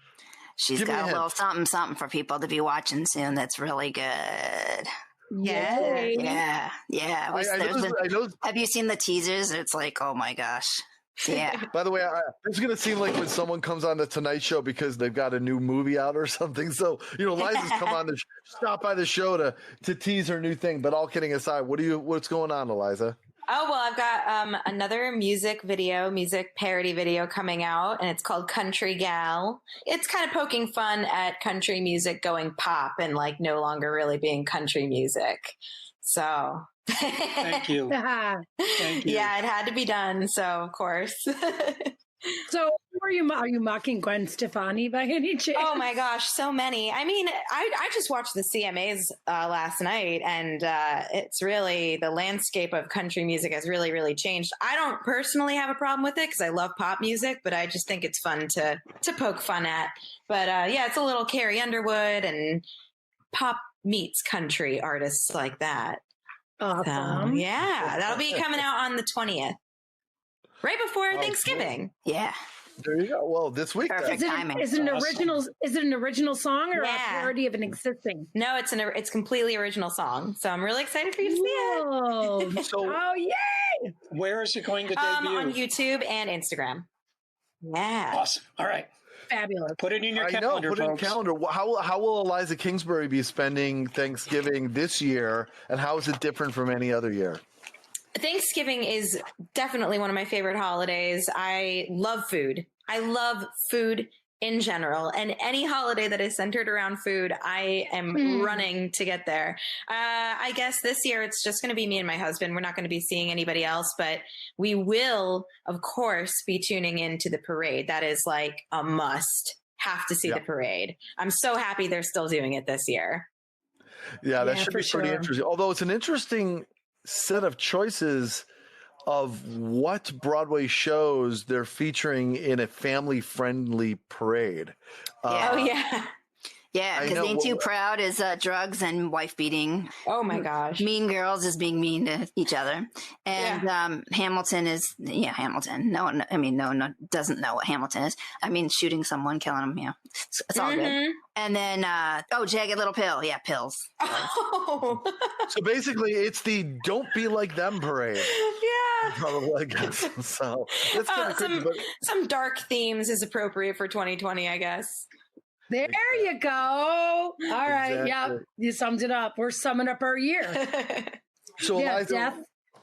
She's got a little something for people to be watching soon that's really good. Yeah. Have you seen the teasers? It's like, oh my gosh. Yeah. By the way, it's going to seem like when someone comes on the Tonight Show because they've got a new movie out or something. So, Eliza's come on stop by the show to tease her new thing. But all kidding aside, what's going on, Eliza? Oh, well, I've got another music parody video coming out, and it's called Country Gal. It's kind of poking fun at country music going pop and like no longer really being country music. So Thank you. Thank you. Yeah, it had to be done. So, of course. So, are you mocking Gwen Stefani by any chance? Oh my gosh, so many. I mean, I just watched the CMAs last night, and it's really, the landscape of country music has really, really changed. I don't personally have a problem with it because I love pop music, but I just think it's fun to poke fun at. But yeah, it's a little Carrie Underwood and pop meets country artists like that. Awesome. So, yeah, that'll be coming out on the 20th, right before Thanksgiving. Cool. Yeah. There you go. Well, this week. Perfect timing. Is it an original? Is it an original song or a Yeah. parody of an existing? No, it's completely original song. So I'm really excited for you to see it. Whoa. Oh, yay! Where is it going to debut? On YouTube and Instagram. Yeah. Awesome. All right. Fabulous. Put it in your I know, calendar, put it in folks. calendar. How will Eliza Kingsbury be spending Thanksgiving this year, and how is it different from any other year? Thanksgiving is definitely one of my favorite holidays. I love food. I love food in general, and any holiday that is centered around food, I am running to get there. I guess this year it's just going to be me and my husband. We're not going to be seeing anybody else, but we will, of course, be tuning into the parade. That is like a must. Have to see the parade. I'm so happy they're still doing it this year. Yeah, that should be pretty interesting. Although it's an interesting set of choices of what Broadway shows they're featuring in a family-friendly parade. Yeah, because Ain't Too Proud is drugs and wife beating. Oh my gosh. Mean Girls is being mean to each other. And Hamilton is, Hamilton. No one doesn't know what Hamilton is. I mean, shooting someone, killing them, it's all good. And then, Jagged Little Pill. Yeah, pills. Oh. So basically, it's the Don't Be Like Them parade. Yeah. Probably, I guess. So that's kind of crazy, but some dark themes is appropriate for 2020, I guess. There you go. All right. Exactly. Yep. You summed it up. We're summing up our year. So Eliza, death,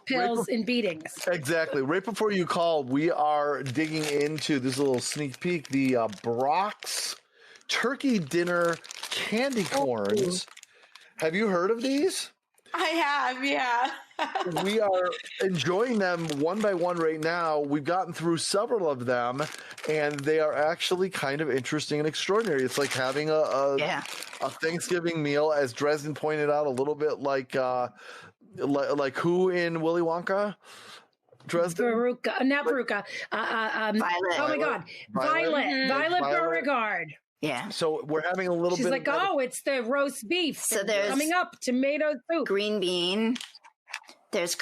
pills, and beatings. Exactly. Right before you called, we are digging into this little sneak peek, the Brock's turkey dinner candy corns. Have you heard of these? I have, yeah. We are enjoying them one by one right now. We've gotten through several of them, and they are actually kind of interesting and extraordinary. It's like having a Thanksgiving meal, as Dresden pointed out, a little bit like who in Willy Wonka? Dresden? Not Veruca. Violet. Oh my God. Violet Beauregard. Yeah. So we're having a little She's bit. She's like, it's the roast beef. So there's coming up, tomato soup, green bean. There's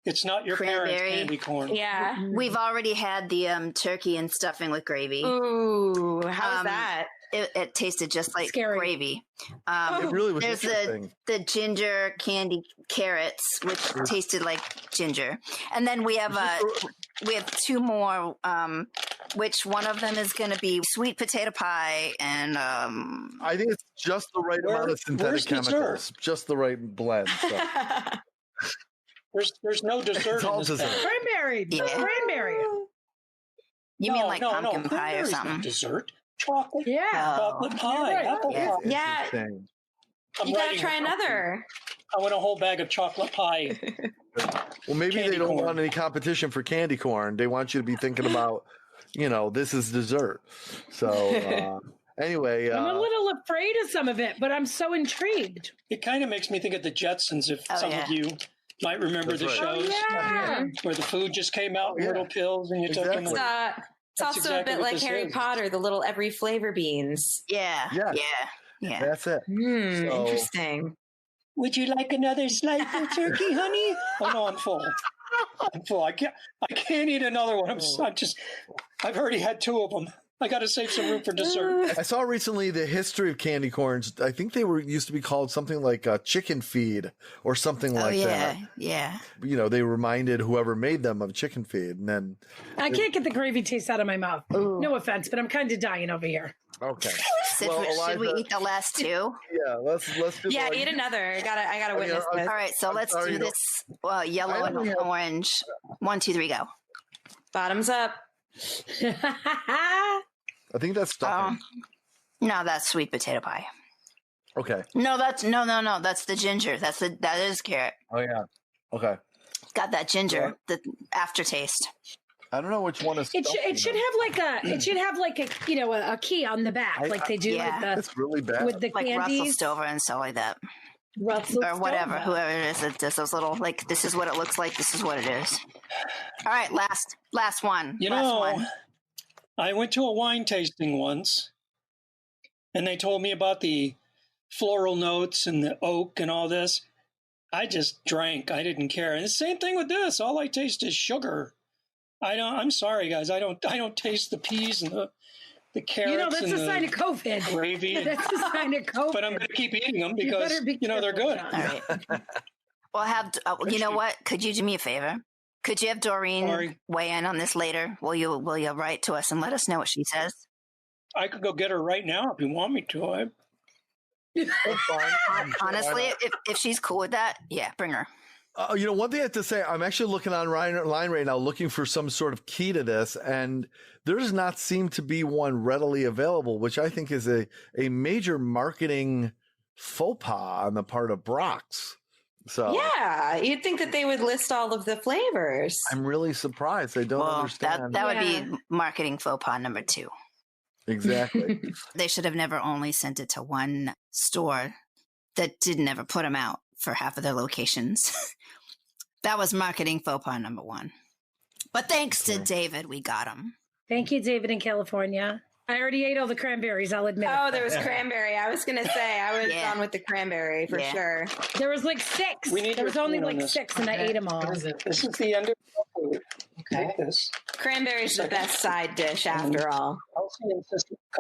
It's not your parents' candy corn. Yeah. We've already had the turkey and stuffing with gravy. Ooh, how's that? It tasted just like gravy. It really was there's interesting. the ginger candy carrots, which tasted like ginger, and then we have two more. Which one of them is going to be sweet potato pie and I think it's just the right amount of synthetic chemicals, just the right blend. So. There's no dessert. It's all in this dessert. Cranberry. Yeah. Cranberry. You mean like pumpkin pie or something? Dessert. Chocolate. Yeah. Chocolate pie. Apple pie. Yeah. You gotta try another. I want a whole bag of chocolate pie. Well, maybe they don't want any competition for candy corn. They want you to be thinking about, this is dessert. So anyway. I'm a little afraid of some of it, but I'm so intrigued. It kind of makes me think of the Jetsons, if some of you might remember the shows where the food just came out in little pills and you took them. It's also a bit like Harry Potter, the little every flavor beans. Yeah. That's it. Interesting. Would you like another slice of turkey, honey? Oh no, I'm full. I'm full. I can't eat another one. I've already had 2 of them. I got to save some room for dessert. I saw recently the history of candy corns. I think they used to be called something like chicken feed or something like that. Yeah. They reminded whoever made them of chicken feed, and then I can't get the gravy taste out of my mouth. Ooh. No offense, but I'm kind of dying over here. Okay. Should we eat the last 2? Yeah, let's do. Yeah, eat another. I gotta witness this. All right, so let's do this. Yellow and orange. 1, 2, 3, go. Bottoms up. I think that's stuffing. No, that's sweet potato pie. Okay. No, that's no. That's the ginger. That is carrot. Oh yeah. Okay. Got that ginger. The aftertaste. I don't know which one is. It should have like a key on the back, like they do. It's really bad with the like candies. Russell Stover and stuff like that. Russell or whatever, Stover. whoever it is that does those little this is what it looks like. This is what it is. All right, last one. I went to a wine tasting once, and they told me about the floral notes and the oak and all this. I just drank. I didn't care. And the same thing with this. All I taste is sugar. I'm sorry, guys. I don't taste the peas and the carrots. That's a sign of COVID. Gravy. That's a sign of COVID. But I'm going to keep eating them because they're good. All right. Well, you know what? Could you do me a favor? Could you have Doreen weigh in on this later? Will you write to us and let us know what she says? I could go get her right now if you want me to. Honestly, if she's cool with that, yeah, bring her. One thing I have to say, I'm actually looking online right now, looking for some sort of key to this, and there does not seem to be one readily available, which I think is a major marketing faux pas on the part of Brock's. So yeah, you'd think that they would list all of the flavors. I'm really surprised they don't understand. That would be marketing faux pas number 2. Exactly. They should have never only sent it to one store that didn't ever put them out for half of their locations. That was marketing faux pas number 1. But thanks to David, we got them. Thank you, David in California. I already ate all the cranberries, I'll admit. Oh, there was cranberry. I was going to say, I was on with the cranberry for sure. There was like 6. There was only like 6, and I ate them all. This is the end of the okay. This. Cranberry's the best side dish after all.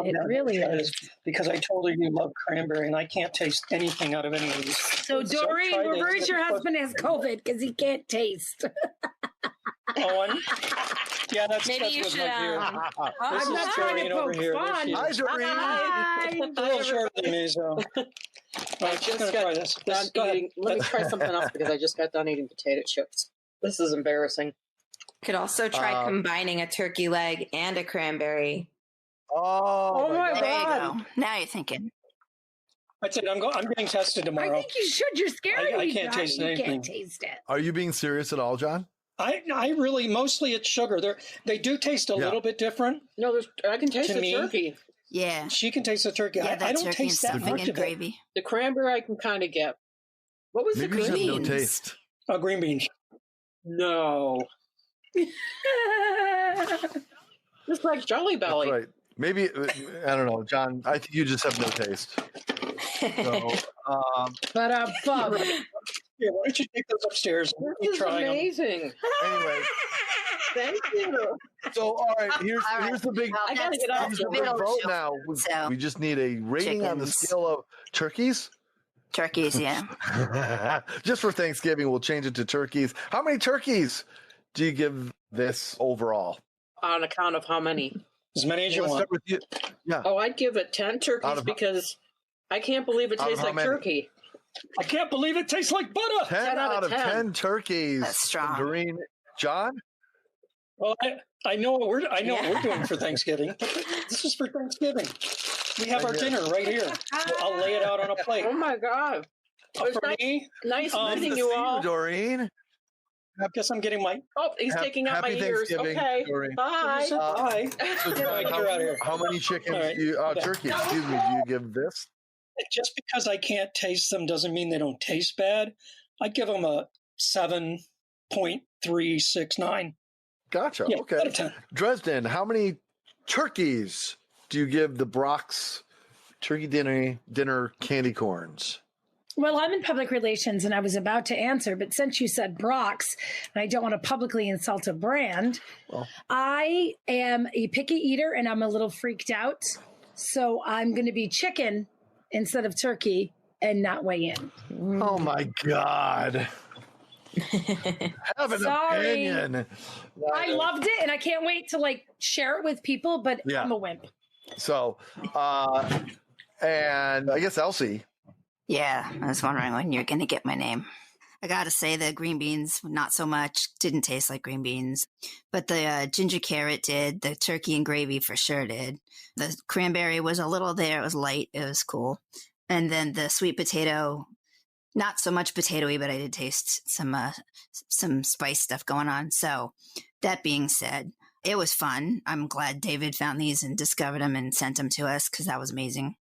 It really is. Because I told her you love cranberry, and I can't taste anything out of any of these. So, Doreen, we're worried your husband has COVID because he can't taste. Yeah, that's maybe you should. I'm not trying to poke fun. Hi, Doreen. A little shorter than me, so. I just got done eating. Let me try something else because I just got done eating potato chips. This is embarrassing. Could also try combining a turkey leg and a cranberry. Oh my God. There you go. God. Now you're thinking. That's it. I'm getting tested tomorrow. I think you should. You're scaring me. I can't taste anything. You can't taste it. Are you being serious at all, John? I really, mostly it's sugar. They do taste a little bit different. No, I can taste the turkey. Yeah. She can taste the turkey. Yeah, I don't taste that much of gravy. it. The cranberry I can kind of get. What was Maybe the green beans? beans? No taste. Oh, green beans. No. It's like Jolly Belly. That's right. Maybe, I don't know, John, I think you just have no taste. So, but yeah, why don't you take those upstairs and this is try amazing. Anyway. Thank you. So, all right, here's the big, I gotta get off the big vote now. We just need a rating on the scale of turkeys. Turkeys, yeah. Just for Thanksgiving, we'll change it to turkeys. How many turkeys do you give this overall? On account of how many? As many as you Let's want. start with you. Yeah. Oh, I'd give it 10 turkeys because I can't believe it tastes like turkey. I can't believe it tastes like butter. 10 out of 10 turkeys. That's strong. Doreen, John? Well, I know what we're doing for Thanksgiving. This is for Thanksgiving. We have our dinner right here. I'll lay it out on a plate. Oh my God! For me, nice meeting you all, Doreen. I guess I'm getting my. Oh, he's taking out my ears. Okay, Doreen. bye. Bye. How many chickens turkeys? Excuse me. Do you give this? Just because I can't taste them doesn't mean they don't taste bad. I give them a 7.369. Gotcha. Yeah, okay. out of 10. Dresden, how many turkeys do you give the Brock's turkey dinner candy corns? Well, I'm in public relations and I was about to answer, but since you said Brock's, and I don't want to publicly insult a brand, I am a picky eater and I'm a little freaked out. So I'm going to be chicken instead of turkey and not weigh in. Oh my God. Have an opinion. I loved it and I can't wait to share it with people, but I'm a wimp. So, and I guess Elsie. Yeah, I was wondering when you're going to get my name. I got to say the green beans, not so much. Didn't taste like green beans. But the ginger carrot did. The turkey and gravy for sure did. The cranberry was a little there. It was light. It was cool. And then the sweet potato, not so much potatoey, but I did taste some spice stuff going on. So that being said, it was fun. I'm glad David found these and discovered them and sent them to us because that was amazing.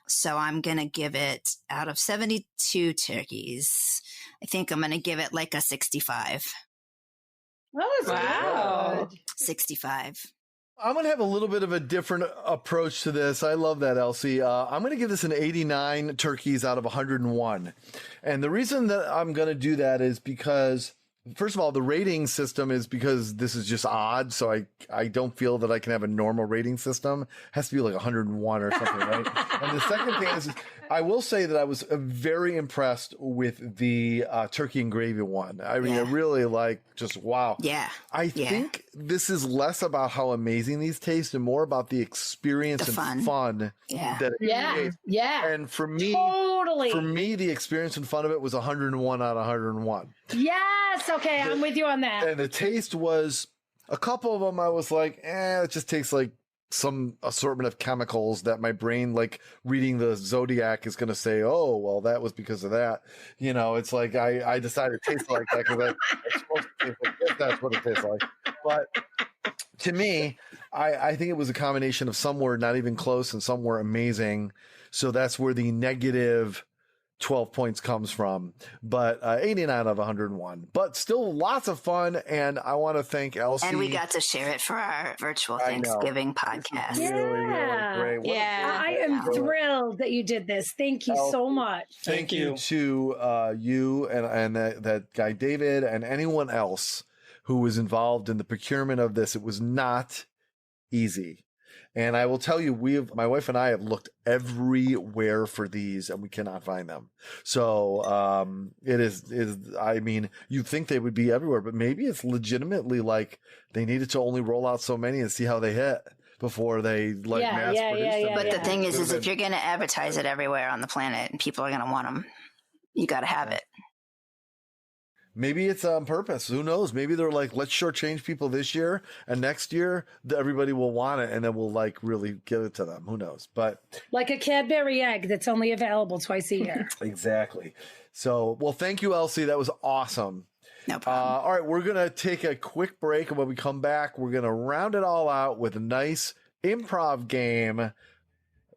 So I'm going to give it, out of 72 turkeys, I think I'm going to give it like a 65. Wow. 65. I'm going to have a little bit of a different approach to this. I love that, Elsie. I'm going to give this an 89 turkeys out of 101. And the reason that I'm going to do that is because, first of all, the rating system is because this is just odd. So I don't feel that I can have a normal rating system. It has to be like 101 or something, right? And the second thing is I will say that I was very impressed with the turkey and gravy one. I mean, I really just wow. Yeah. I think this is less about how amazing these taste and more about the experience and fun that it creates. Yeah. And for me, the experience and fun of it was 101 out of 101. Yes. Okay. I'm with you on that. And the taste was, a couple of them I was like, it just tastes like some assortment of chemicals that my brain, like reading the Zodiac, is going to say, oh, well, that was because of that. You know, it's like I decided to taste like that because it's supposed to taste like this. That's what it tastes like. But to me, I think it was a combination of some were not even close and some were amazing. So that's where the negative 12 points comes from, but 89 out of 101, but still lots of fun. And I want to thank Elsie. And we got to share it for our virtual Thanksgiving podcast. Really great. I am thrilled that you did this. Thank you so much. Thank you to you and that guy, David, and anyone else who was involved in the procurement of this. It was not easy. And I will tell you, my wife and I have looked everywhere for these and we cannot find them. So, it is, I mean, you'd think they would be everywhere, but maybe it's legitimately like they needed to only roll out so many and see how they hit before they mass produce them. But the thing is if you're going to advertise it everywhere on the planet and people are going to want them, you got to have it. Maybe it's on purpose. Who knows? Maybe they're like, let's shortchange people this year, and next year everybody will want it, and then we'll really give it to them. Who knows? But like a Cadbury egg that's only available twice a year. Exactly. So, well, thank you, Elsie. That was awesome. No problem. All right, we're gonna take a quick break, and when we come back, we're gonna round it all out with a nice improv game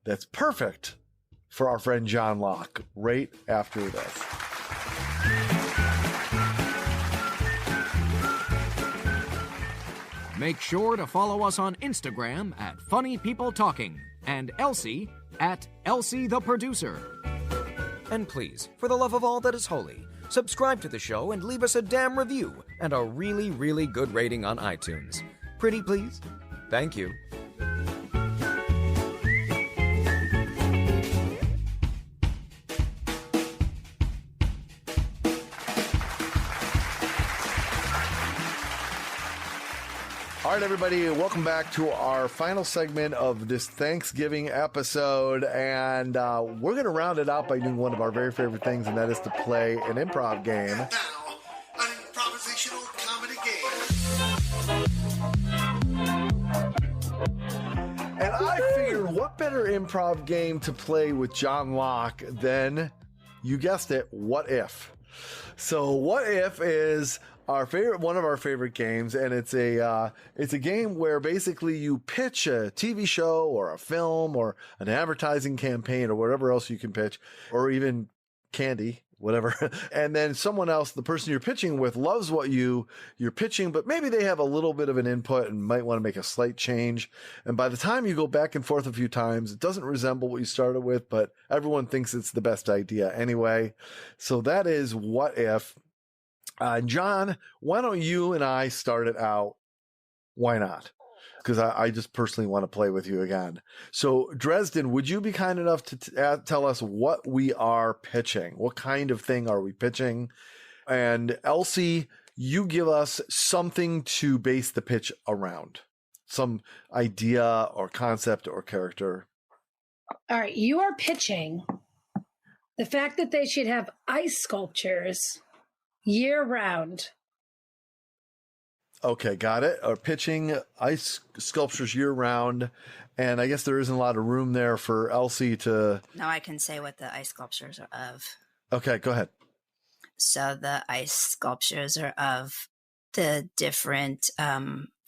that's perfect for our friend John Locke. Right after this. Make sure to follow us on Instagram at Funny People Talking and Elsie at Elsie the Producer. And please, for the love of all that is holy, subscribe to the show and leave us a damn review and a really, really good rating on iTunes. Pretty please? Thank you. All right, everybody, welcome back to our final segment of this Thanksgiving episode. And we're going to round it out by doing one of our very favorite things, and that is to play an improv game. And now, an improvisational comedy game. And I figured, what better improv game to play with John Locke than, you guessed it, What If? So What If is one of our favorite games, and it's a game where basically you pitch a TV show or a film or an advertising campaign or whatever else you can pitch, or even candy, whatever. And then someone else, the person you're pitching with, loves what you're pitching, but maybe they have a little bit of an input and might want to make a slight change. And by the time you go back and forth a few times, it doesn't resemble what you started with, but everyone thinks it's the best idea anyway. So that is What If. John, why don't you and I start it out? Why not? Because I just personally want to play with you again. So, Dresden, would you be kind enough to tell us what we are pitching? What kind of thing are we pitching? And Elsie, you give us something to base the pitch around. Some idea or concept or character. All right, you are pitching the fact that they should have ice sculptures year-round. Okay, got it. Or pitching ice sculptures year-round, and I guess there isn't a lot of room there for Elsie to... Now I can say what the ice sculptures are of. Okay, go ahead. So the ice sculptures are of the different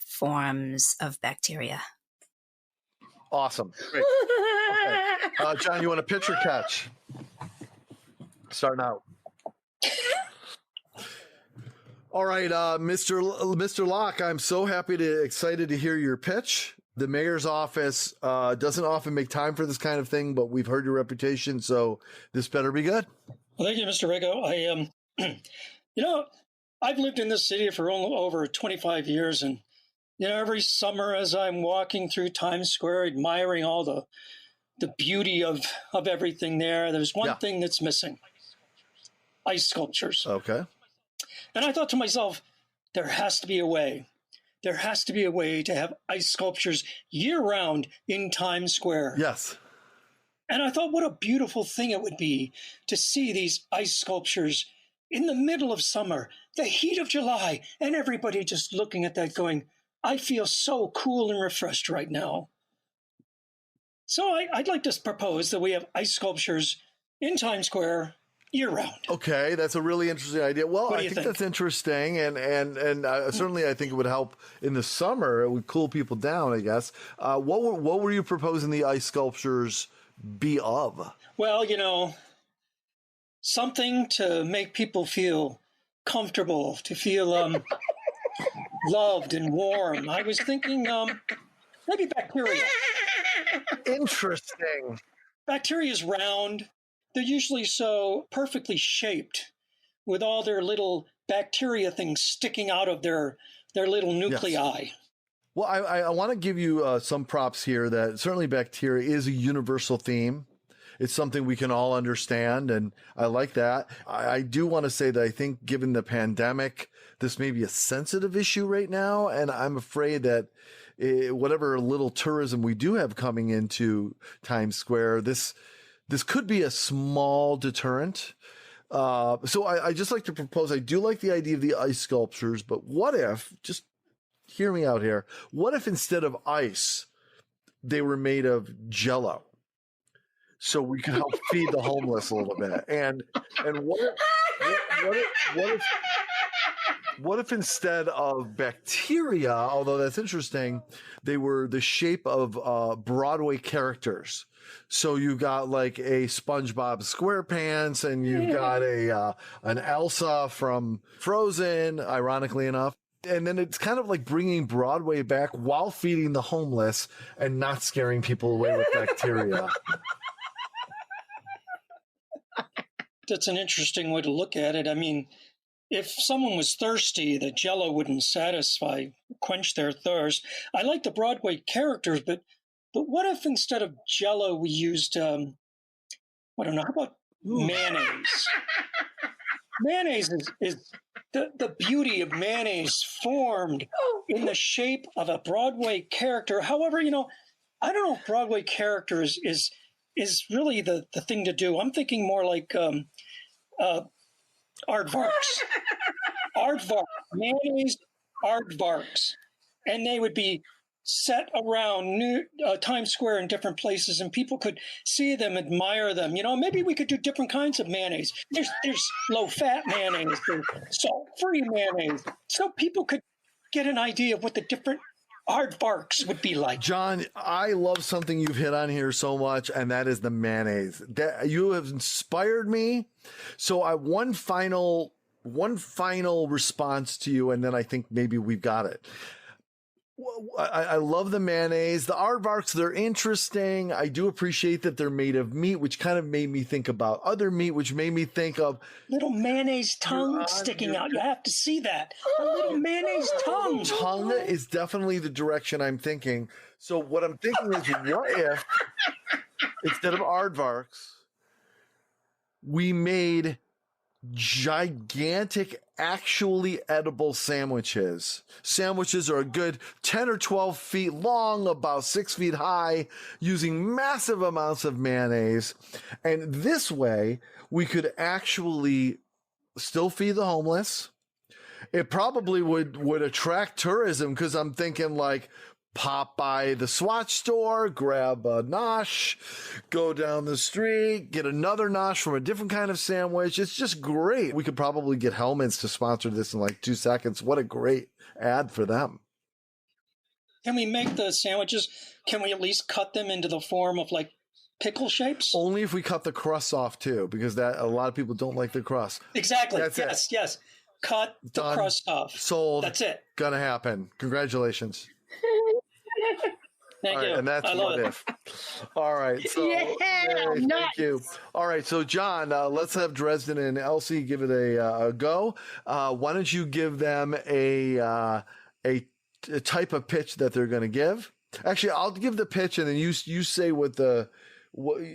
forms of bacteria. Awesome. Great. Okay. John, you want to pitch or catch? Starting out. All right, Mr. Locke, I'm so excited to hear your pitch. The mayor's office doesn't often make time for this kind of thing, but we've heard your reputation, so this better be good. Well, thank you, Mr. Rego. I've lived in this city for over 25 years, and every summer as I'm walking through Times Square, admiring all the beauty of everything there's one thing that's missing: ice sculptures. Okay. And I thought to myself, there has to be a way. There has to be a way to have ice sculptures year-round in Times Square. Yes. And I thought, what a beautiful thing it would be to see these ice sculptures in the middle of summer, the heat of July, and everybody just looking at that going, I feel so cool and refreshed right now. So I'd like to propose that we have ice sculptures in Times Square year-round. Okay, that's a really interesting idea. Well, I think that's interesting, and certainly I think it would help in the summer. It would cool people down, I guess. What were you proposing the ice sculptures be of? Well, something to make people feel comfortable, to feel loved and warm. I was thinking maybe bacteria. Interesting. Bacteria is round. They're usually so perfectly shaped with all their little bacteria things sticking out of their little nuclei. Yes. Well, I want to give you some props here that certainly bacteria is a universal theme. It's something we can all understand, and I like that. I do want to say that I think given the pandemic, this may be a sensitive issue right now, and I'm afraid that whatever little tourism we do have coming into Times Square, this could be a small deterrent. So I just like to propose, I do like the idea of the ice sculptures, but what if, just hear me out here, what if instead of ice, they were made of Jell-O? So we could help feed the homeless a little bit. And what if instead of bacteria, although that's interesting, they were the shape of Broadway characters? So you got like a SpongeBob SquarePants, and you've got an Elsa from Frozen, ironically enough. And then it's kind of like bringing Broadway back while feeding the homeless and not scaring people away with bacteria. That's an interesting way to look at it. I mean, if someone was thirsty, the Jell-O wouldn't quench their thirst. I like the Broadway characters, but what if instead of Jell-O we used, I don't know, how about mayonnaise? Mayonnaise is the beauty of mayonnaise formed in the shape of a Broadway character. However, I don't know if Broadway character is really the thing to do. I'm thinking more like aardvarks. Aardvarks. Mayonnaise aardvarks. And they would be set around Times Square in different places, and people could see them, admire them. Maybe we could do different kinds of mayonnaise. There's low-fat mayonnaise, there's salt-free mayonnaise, so people could get an idea of what the different aardvarks would be like. John, I love something you've hit on here so much, and that is the mayonnaise. That you have inspired me. So one final response to you, and then I think maybe we've got it. I love the mayonnaise. The aardvarks, they're interesting. I do appreciate that they're made of meat, which kind of made me think about other meat, which made me think of little mayonnaise tongue sticking out. You have to see that. A little mayonnaise tongue. Tongue is definitely the direction I'm thinking. So what I'm thinking is, what if instead of aardvarks, we made gigantic, actually edible sandwiches. Sandwiches are a good 10 or 12 feet long, about 6 feet high, using massive amounts of mayonnaise. And this way, we could actually still feed the homeless. It probably would attract tourism, because I'm thinking like, pop by the Swatch store, grab a nosh, go down the street, get another nosh from a different kind of sandwich. It's just great. We could probably get Hellman's to sponsor this in like 2 seconds. What a great ad for them. Can we make the sandwiches, can we at least cut them into the form of like pickle shapes? Only if we cut the crust off too, because that a lot of people don't like the crust. Exactly. That's yes. Cut the Done. crust off. Sold. That's it. Gonna happen. Congratulations. Thank All right, you. and that's I love what it. if. All right. So, Yeah, yay, nice. thank you. All right. So, John, let's have Dresden and Elsie give it a go. Why don't you give them a type of pitch that they're going to give? Actually, I'll give the pitch, and then you say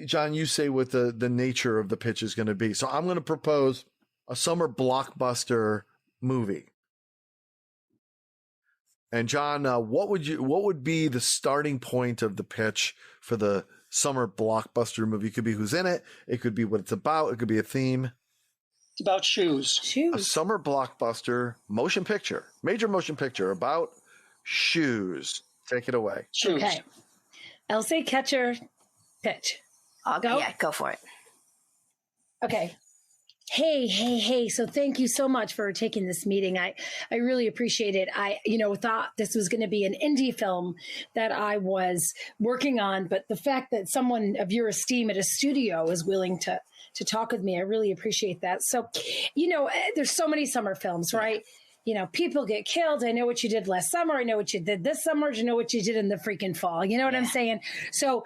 John, you say what the nature of the pitch is going to be. So, I'm going to propose a summer blockbuster movie. And John, what would be the starting point of the pitch for the summer blockbuster movie? It could be who's in it. It could be what it's about. It could be a theme. It's about shoes. A summer blockbuster major motion picture about shoes. Take it away. Shoes. Okay. Elsie, catch your pitch. I'll go. Yeah, go for it. Okay. Hey. So thank you so much for taking this meeting. I really appreciate it. I, thought this was going to be an indie film that I was working on, but the fact that someone of your esteem at a studio is willing to talk with me, I really appreciate that. So, there's so many summer films, right? People get killed. I know what you did last summer. I know what you did this summer. I know what you did in the freaking fall. You know what I'm saying? So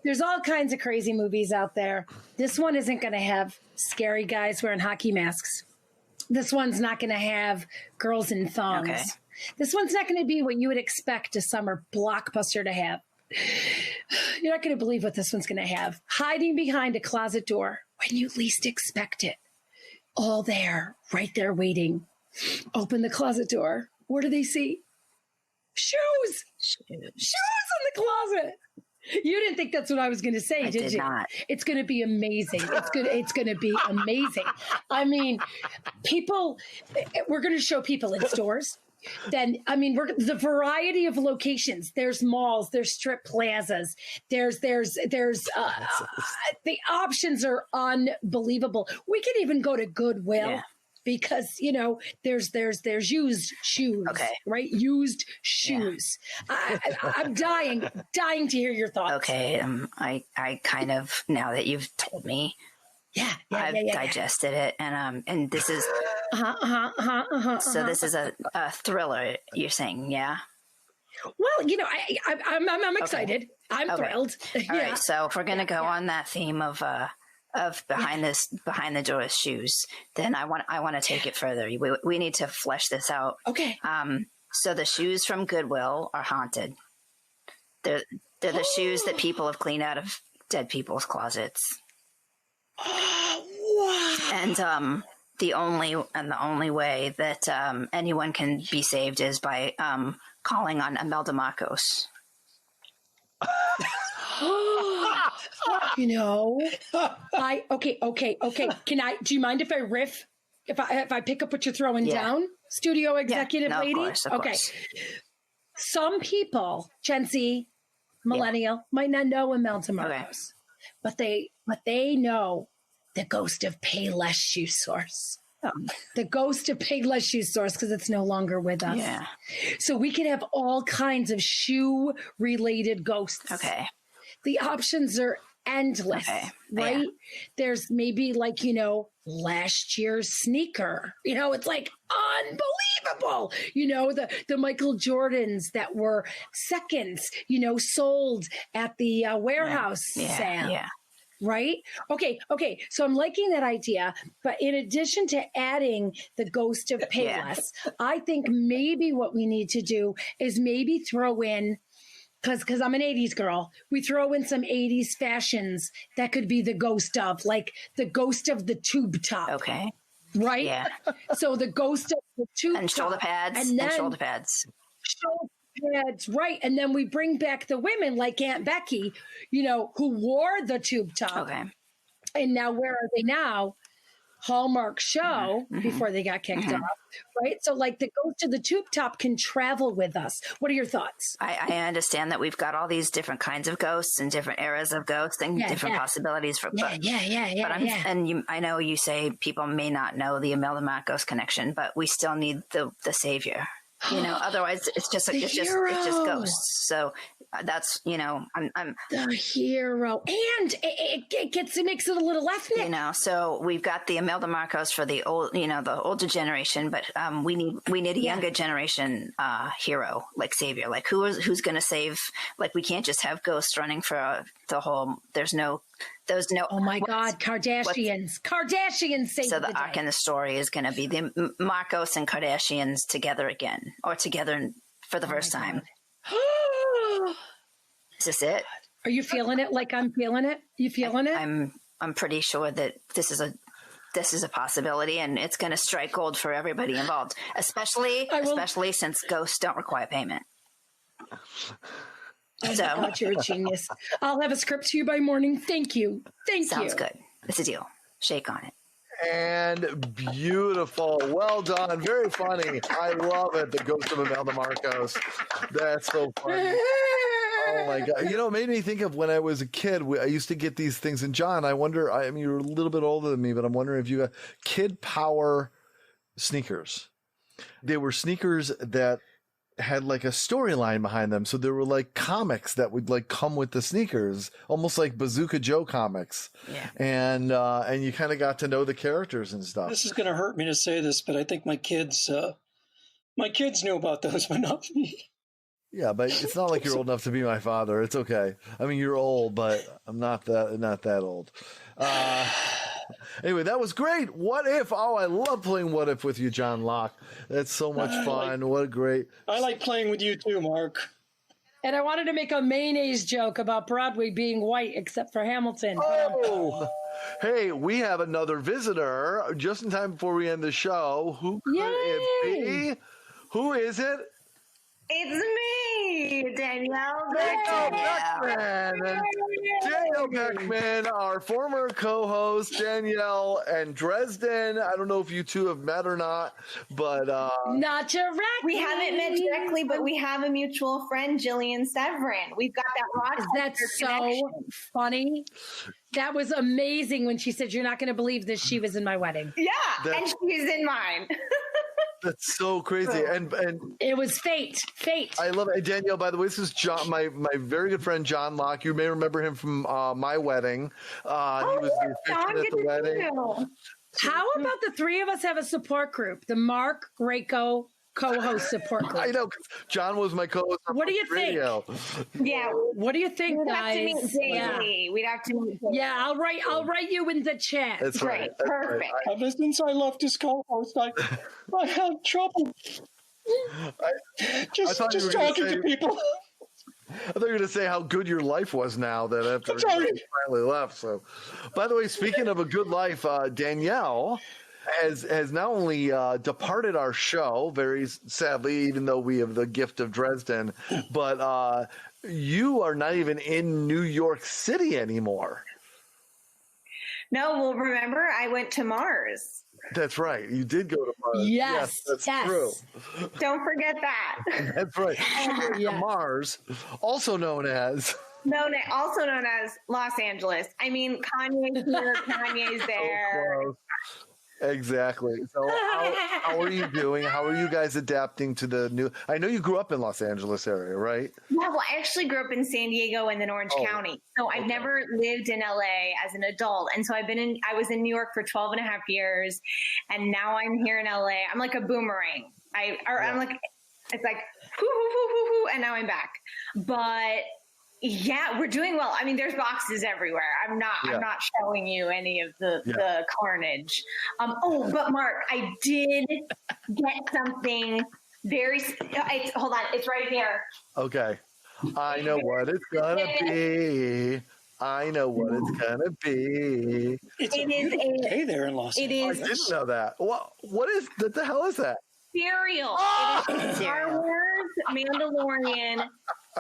there's all kinds of crazy movies out there. This one isn't going to have scary guys wearing hockey masks. This one's not going to have girls in thongs. Okay. This one's not going to be what you would expect a summer blockbuster to have. You're not going to believe what this one's going to have. Hiding behind a closet door when you least expect it. All there, right there waiting. Open the closet door. What do they see? Shoes! Shoes in the closet. You didn't think that's what I was going to say, did you? Not. It's going to be amazing. It's going to be amazing. I mean, we're going to show people in stores. Then, the variety of locations. There's malls, there's strip plazas. There's the options are unbelievable. We could even go to Goodwill. Yeah. Because there's used shoes, right? Used shoes. Yeah. I'm dying to hear your thoughts. Okay, I kind of, now that you've told me, I've digested it, and this is so this is a thriller. You're saying, yeah? Well, I'm excited. Okay. I'm thrilled. All right, so if we're gonna go on that theme of behind the door shoes, then I want to take it further. We need to flesh this out. Okay. So the shoes from Goodwill are haunted. They're the shoes that people have cleaned out of dead people's closets. Oh, wow. And the only way that anyone can be saved is by calling on Imelda Marcos. Okay. Do you mind if I riff? If I pick up what you're throwing down, studio executive lady? Of course. Some people, Gen Z, millennial, might not know Imelda Marcos, but they know the ghost of Payless Shoe Source. The ghost of Payless Shoe Source, because it's no longer with us. Yeah. So we could have all kinds of shoe-related ghosts. Okay. The options are endless, right? Yeah. There's maybe last year's sneaker. It's like unbelievable. The Michael Jordans that were seconds, sold at the warehouse sale. Yeah. Right? Okay. So I'm liking that idea. But in addition to adding the ghost of Payless, I think maybe what we need to do is maybe throw in, because I'm an 80s girl, we throw in some 80s fashions that could be the ghost of, like the ghost of the tube top. Okay. Right? Yeah. So the ghost of the tube and top. Shoulder pads. And shoulder pads. That's right. And then we bring back the women like Aunt Becky, who wore the tube top. Okay. And now where are they now? Hallmark show before they got kicked off, right? So the ghost of the tube top can travel with us. What are your thoughts? I understand that we've got all these different kinds of ghosts and different eras of ghosts and different possibilities for. I know you say people may not know the Imelda Marcos connection, but we still need the savior. Otherwise it's just ghosts. So that's, I'm the hero. And it makes it a little ethnic. So we've got the Imelda Marcos for the old, the older generation, but we need a younger generation hero, like savior. Like who's going to save? Like we can't just have ghosts running for the whole. There's no. Oh my God, Kardashians save So the the arc day. in the story is going to be the Marcos and Kardashians together again, or together for the first time. Is this it? Are you feeling it like I'm feeling it? You feeling it? I'm pretty sure that this is a possibility, and it's going to strike gold for everybody involved, especially since ghosts don't require payment. Oh my God, you're a genius. I'll have a script to you by morning. Thank you. Sounds good. It's a deal. Shake on it. And beautiful. Well done. Very funny. I love it. The Ghost of Imelda Marcos. That's so funny. Oh my God. It made me think of when I was a kid. I used to get these things. And John, I wonder, you're a little bit older than me, but I'm wondering if you got Kid Power sneakers. They were sneakers that had like a storyline behind them. So there were like comics that would like come with the sneakers, almost like Bazooka Joe comics. Yeah. And you kind of got to know the characters and stuff. This is going to hurt me to say this, but I think my kids knew about those, but not me. Yeah, but it's not like you're old enough to be my father. It's okay. I mean, you're old, but I'm not that old. Anyway, that was great. What if? Oh, I love playing What If with you, John Locke. That's so much fun. What a great. I like playing with you too, Mark. And I wanted to make a mayonnaise joke about Broadway being white, except for Hamilton. Oh, hey, we have another visitor just in time before we end the show. Who could it be? Who is it? It's me, Danielle Beckman. Danielle Beckman, our former co-host, Danielle and Dresden. I don't know if you two have met or not, but not directly. We haven't met directly, but we have a mutual friend, Jillian Severin. We've got that Rochester That's so connection. Funny. That was amazing when she said, "You're not going to believe this. She was in my wedding." Yeah, and she's in mine. That's so crazy. And it was fate. I love it. Danielle, by the way, this is John, my very good friend, John Locke. You may remember him from my wedding. He was the officiant at the wedding. How about the three of us have a support group? The Marc Greco co-host support group. I know, because John was my co-host. What do you think? Yeah. What do you think, guys? We'd have to meet daily. We'd have to meet daily. Yeah, I'll write you in the chat. That's great. Perfect. Ever since I left as co-host, I had trouble. Just talking to people. I thought you were going to say how good your life was now that after you finally left. So, by the way, speaking of a good life, Danielle has not only departed our show, very sadly, even though we have the gift of Dresden, but you are not even in New York City anymore. No, well, remember, I went to Mars. That's right. You did go to Mars. Yes, that's true. Don't forget that. That's right. Mars, also known as... also known as Los Angeles. I mean, Kanye's here, Kanye's there. So exactly. So how are you doing? How are you guys adapting to the new... I know you grew up in Los Angeles area, right? Yeah, well, I actually grew up in San Diego and then Orange County. So I've never lived in LA as an adult. And so I was in New York for 12 and a half years. And now I'm here in LA. I'm like a boomerang. I'm like, it's like, hoo, hoo, hoo, hoo, hoo, and now I'm back. But yeah, we're doing well. I mean, there's boxes everywhere. I'm not showing you any of the carnage. But Mark, I did get something very. Hold on, it's right here. Okay, I know what it's gonna be. I know what it's gonna be. It's a beautiful day there in Los Angeles. I didn't know that. What the hell is that? Cereal. It is Star Wars Mandalorian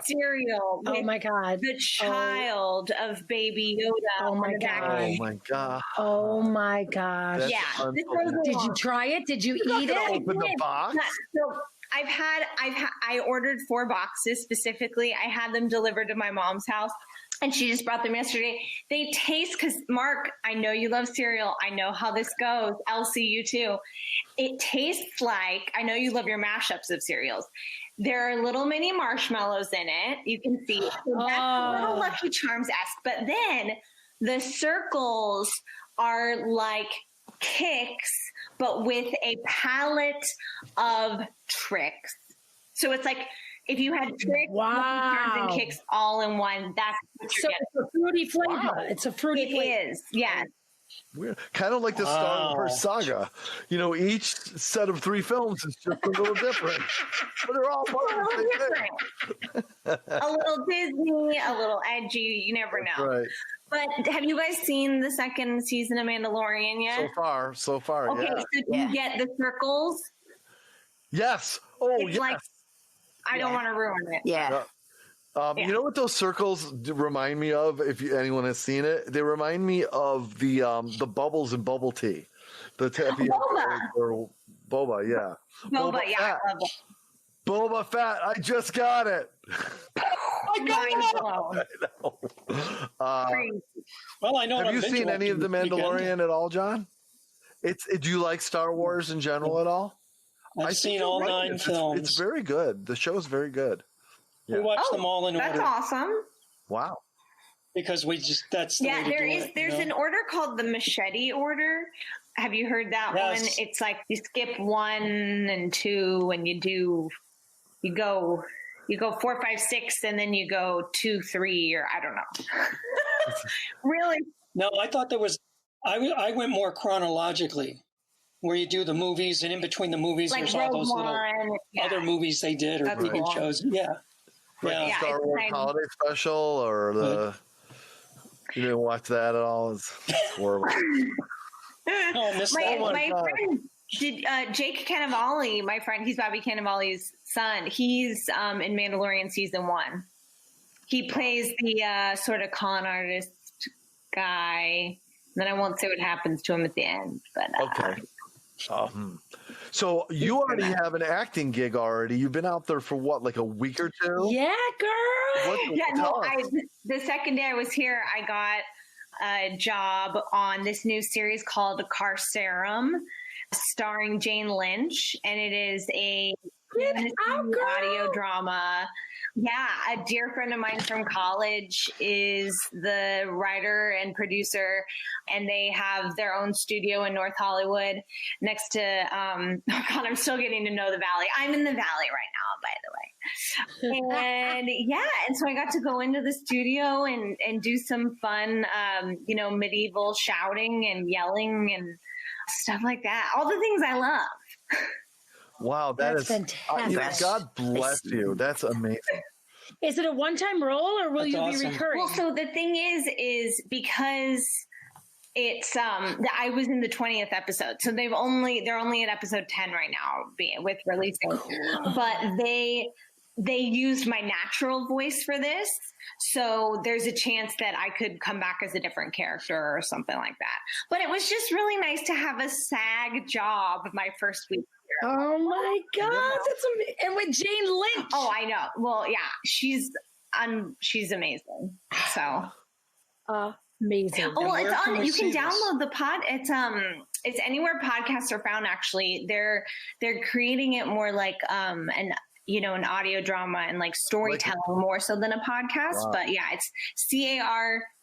cereal. Oh my God. The child of Baby Yoda. Oh my God. Oh my God. Oh my gosh. Yeah. Did you try it? Did you eat it? Open the box. I ordered 4 boxes specifically. I had them delivered to my mom's house, and she just brought them yesterday. They taste, because Mark, I know you love cereal. I know how this goes. Elsie, you too. It tastes like, I know you love your mashups of cereals. There are little mini marshmallows in it. You can see. So that's a little Lucky Charms-esque. But then the circles are like Kicks, but with a palette of Tricks. So it's like if you had Tricks, and Kicks all in one, that's what you're getting. It's a fruity flavor. Wow. It's a fruity flavor. It is, yes. Weird. Kind of like the Star Wars saga. You know, each set of 3 films is just a little different. But they're all part of the same thing. A little Disney, a little edgy. You never know. Right. But have you guys seen the 2nd season of Mandalorian yet? So far, okay, yeah. so do you get the circles? Yes. Oh, it's yes. Like, I don't want to ruin it. Yeah. You know what those circles remind me of? If anyone has seen it, they remind me of the bubbles in bubble tea, the Boba. or Boba, yeah. Boba, yeah, I love it. Boba Fett, I just got it. I know. Well, I know. Have you seen any of the Mandalorian at all, John? Do you like Star Wars in general at all? I've seen all 9 films. It's very good. The show's very good. Yeah. We watched them all in order. That's awesome. Wow. Because that's the way to do it. There's an order called the Machete Order. Have you heard that one? It's like you skip 1 and 2, and you go 4, 5, 6, and then you go 2, 3, or I don't know. Really? No, I thought there was. I went more chronologically, where you do the movies, and in between the movies, like there's all those little other movies they did or TV shows. Yeah. Like Star Wars Holiday Special, or you didn't watch that at all? It's horrible. My friend did Jake Cannavale, my friend, he's Bobby Cannavale's son. He's in Mandalorian season 1. He plays the sort of con artist guy. And then I won't say what happens to him at the end. But okay. So you already have an acting gig already. You've been out there for what, like a week or 2? Yeah, girl. The second day I was here, I got a job on this new series called Carcerum, starring Jane Lynch, and it is a audio drama. Yeah, a dear friend of mine from college is the writer and producer, and they have their own studio in North Hollywood next to, I'm still getting to know the Valley. I'm in the Valley right now, by the way. And so I got to go into the studio and do some fun, medieval shouting and yelling and stuff like that. All the things I love. Wow, that's fantastic. God bless you. That's amazing. Is it a one-time role, or will you be recurring? Well, so the thing is because it's I was in the 20th episode, so they're only at episode 10 right now with releasing. But they used my natural voice for this, so there's a chance that I could come back as a different character or something like that. But it was just really nice to have a SAG job my first week. Oh my God, that's amazing! And with Jane Lynch. Oh, I know. Well, yeah, she's amazing. So amazing. Oh, well, it's on. You can download the pod. It's anywhere podcasts are found. Actually, they're creating it more like an audio drama and like storytelling more so than a podcast. Wow. But yeah, it's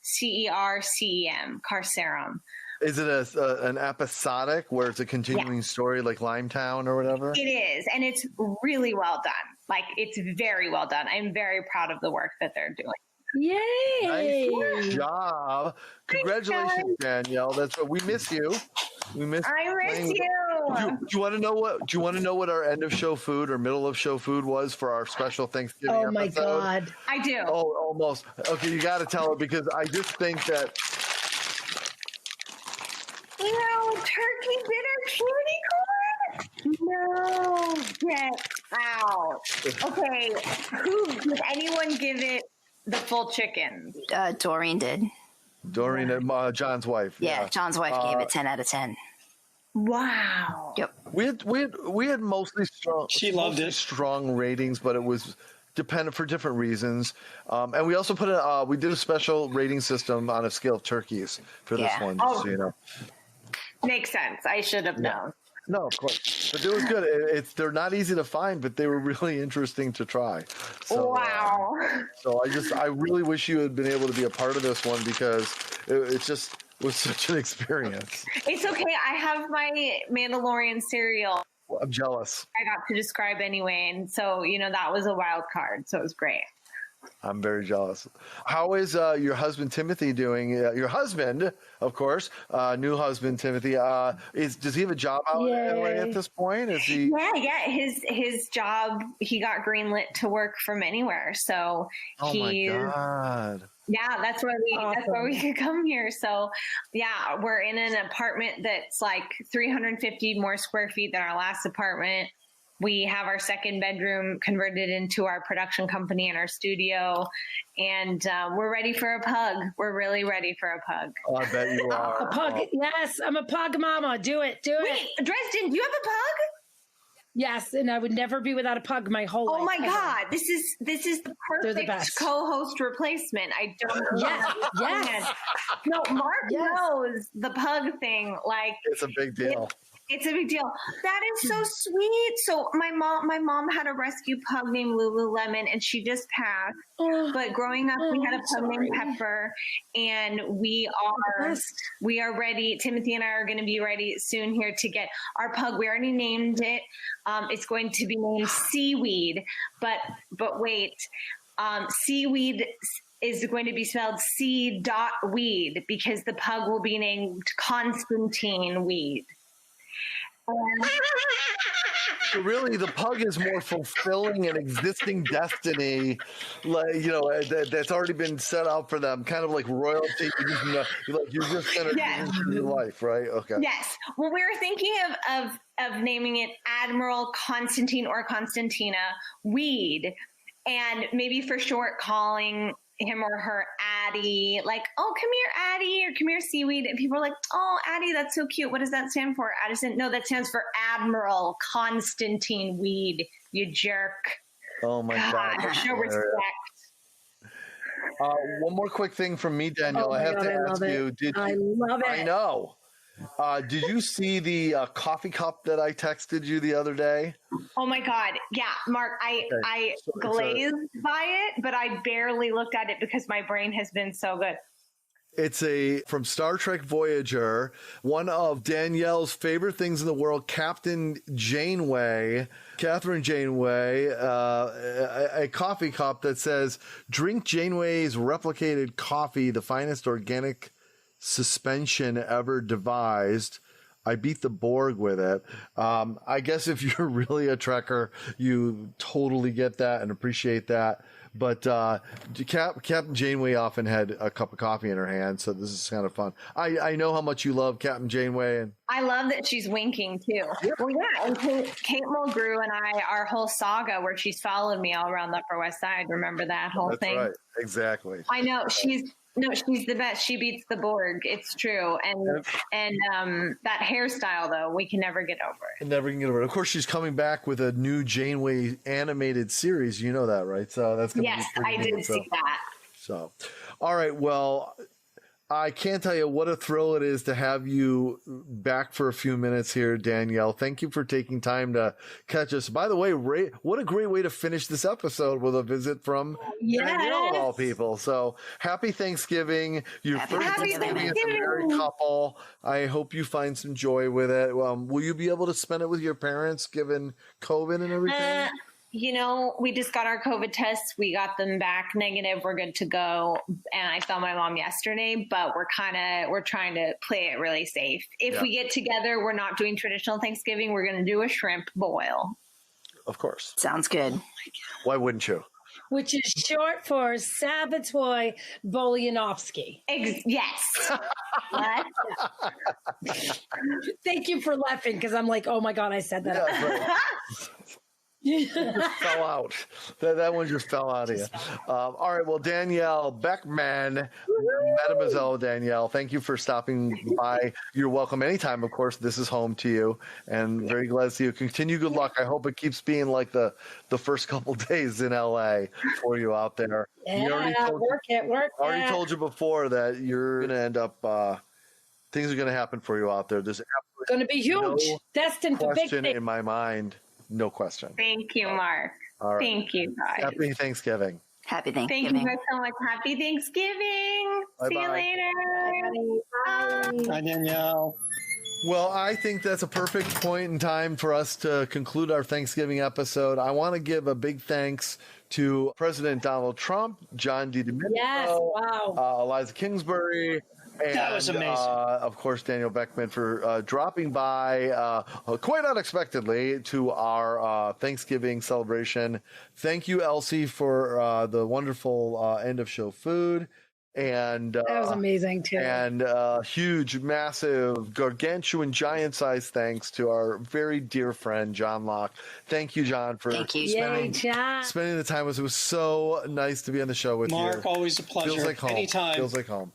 CARCERCEM, Carcerum. Is it an episodic where it's a continuing story like Limetown or whatever? It is. And it's really well done. Like, it's very well done. I'm very proud of the work that they're doing. Yay! Nice job. Congratulations, Danielle. That's what we miss you. I miss you. Do you want to know what? Do you want to know what our end of show food or middle of show food was for our special Thanksgiving episode? Oh my God! I do. Oh, almost. Okay, you got to tell her because I just think that. Turkey bitter cutie corn? No, get out. Okay, did anyone give it the full chicken? Doreen did. Doreen, John's wife. Yeah, John's wife gave it 10 out of 10. Wow. Yep. We had mostly strong. She loved it. Strong ratings, but it was dependent for different reasons. And we also we did a special rating system on a scale of turkeys for this one, just so you know. Makes sense. I should have known. No, of course, but it was good. They're not easy to find, but they were really interesting to try. So, wow. So I really wish you had been able to be a part of this one because it just was such an experience. It's okay. I have my Mandalorian cereal. I'm jealous. I got to describe anyway, and so that was a wild card. So it was great. I'm very jealous. How is your husband Timothy doing? Your husband, of course, new husband Timothy. Does he have a job out in LA at this point? Is he? Yeah. His job. He got greenlit to work from anywhere. So my God. Yeah, that's why we could come here. So yeah, we're in an apartment that's like 350 more square feet than our last apartment. We have our second bedroom converted into our production company and our studio, and we're ready for a pug. We're really ready for a pug. Oh, I bet you are. A pug. Yes, I'm a pug mama. Do it. Wait, Dresden, do you have a pug? Yes, and I would never be without a pug my whole life. Oh my God, this is the perfect co-host replacement. I don't know. Yes. No, Mark knows the pug thing. Like, it's a big deal. It's a big deal. That is so sweet. So my mom had a rescue pug named Lululemon, and she just passed. But growing up, we had a pug named Pepper, and we are ready. Timothy and I are going to be ready soon here to get our pug. We already named it. It's going to be named Seaweed. But wait, Seaweed is going to be spelled C.Weed because the pug will be named Constantine Weed. So really, the pug is more fulfilling an existing destiny, that's already been set out for them, kind of like royalty. You're just gonna do your life, right? Okay. Yes. Well, we were thinking of naming it Admiral Constantine or Constantina Weed, and maybe for short calling him or her Addie, like, oh, come here, Addie, or come here, Seaweed. And people are like, oh, Addie, that's so cute. What does that stand for? Addison? No, that stands for Admiral Constantine Weed, you jerk. Oh my God. Show respect. One more quick thing from me, Danielle. I have to ask you. I love it. I know. Did you see the coffee cup that I texted you the other day? Oh my God. Yeah, Mark, I glazed by it, but I barely looked at it because my brain has been so good. It's from Star Trek Voyager, one of Danielle's favorite things in the world, Catherine Janeway, a coffee cup that says, drink Janeway's replicated coffee, the finest organic suspension ever devised. I beat the Borg with it. I guess if you're really a Trekker, you totally get that and appreciate that. But Captain Janeway often had a cup of coffee in her hand, so this is kind of fun. I know how much you love Captain Janeway, and I love that she's winking too. Yeah. Well, yeah, and Kate Mulgrew and I, our whole saga where she's followed me all around the Upper West Side. Remember that whole thing? That's right, exactly. I know she's the best. She beats the Borg. It's true. And that hairstyle, though, we can never get over it. Never can get over it. Of course, she's coming back with a new Janeway animated series. You know that, right? So that's going to be pretty neat. Yes, I did see that. So, all right. Well, I can't tell you what a thrill it is to have you back for a few minutes here, Danielle. Thank you for taking time to catch us. By the way, Ray, what a great way to finish this episode with a visit from Danielle, of all people. So happy Thanksgiving. Your first Thanksgiving as a married couple. I hope you find some joy with it. Will you be able to spend it with your parents given COVID and everything? We just got our COVID tests. We got them back negative. We're good to go. And I saw my mom yesterday, but we're trying to play it really safe. If we get together, we're not doing traditional Thanksgiving. We're going to do a shrimp boil. Of course. Sounds good. Oh Why wouldn't you? Which is short for Sabatoy Bolyanovsky. Yes. Thank you for laughing because I'm like, oh my God, I said that. Yeah, right. Just fell out. That one just fell out of you. All right. Well, Danielle Beckman, Mademoiselle Danielle, thank you for stopping by. You're welcome anytime. Of course, this is home to you, and very glad to see you. Continue good luck. I hope it keeps being like the first couple days in LA for you out there. Yeah, work it. Already told you before that you're going to end up. Things are going to happen for you out there. There's going to be huge. Destined for big question things. in my mind. No question. Thank you, Mark. All right. Thank you, guys. Happy Thanksgiving. Happy Thanksgiving. Thank you guys so much. Happy Thanksgiving. Bye-bye. See you later. Bye. Hi, Danielle. Well, I think that's a perfect point in time for us to conclude our Thanksgiving episode. I want to give a big thanks to President Donald Trump, John D. Domenico, Yes, wow. Eliza Kingsbury, and, That was amazing. Of course, Daniel Beckman for dropping by quite unexpectedly to our Thanksgiving celebration. Thank you, Elsie, for the wonderful end of show food. And That was amazing, too. And huge, massive, gargantuan, giant-sized thanks to our very dear friend, John Locke. Thank you, John, for Yay, John. spending the time with us. It was so nice to be on the show with you. Mark, always a pleasure. Feels like home. Anytime. Feels like home.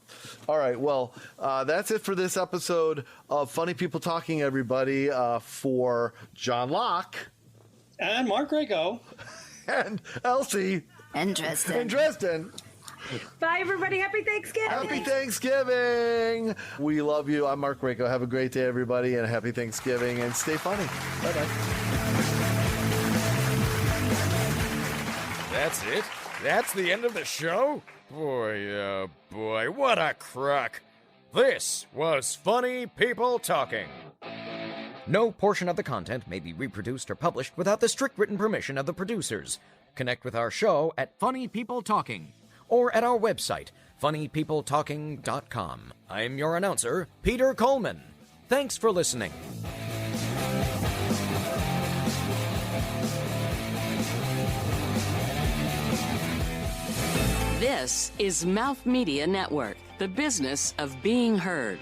All right. Well, that's it for this episode of Funny People Talking, everybody, for John Locke. And Mark Grego. And Elsie. And Dresden. Bye, everybody. Happy Thanksgiving. Happy Thanksgiving. We love you. I'm Marc Rako. Have a great day, everybody, and happy Thanksgiving, and stay funny. Bye-bye. That's it? That's the end of the show? Boy, oh boy, what a crock. This was Funny People Talking. No portion of the content may be reproduced or published without the strict written permission of the producers. Connect with our show at Funny People Talking or at our website, funnypeopletalking.com. I'm your announcer, Peter Coleman. Thanks for listening. This is Mouth Media Network, the business of being heard.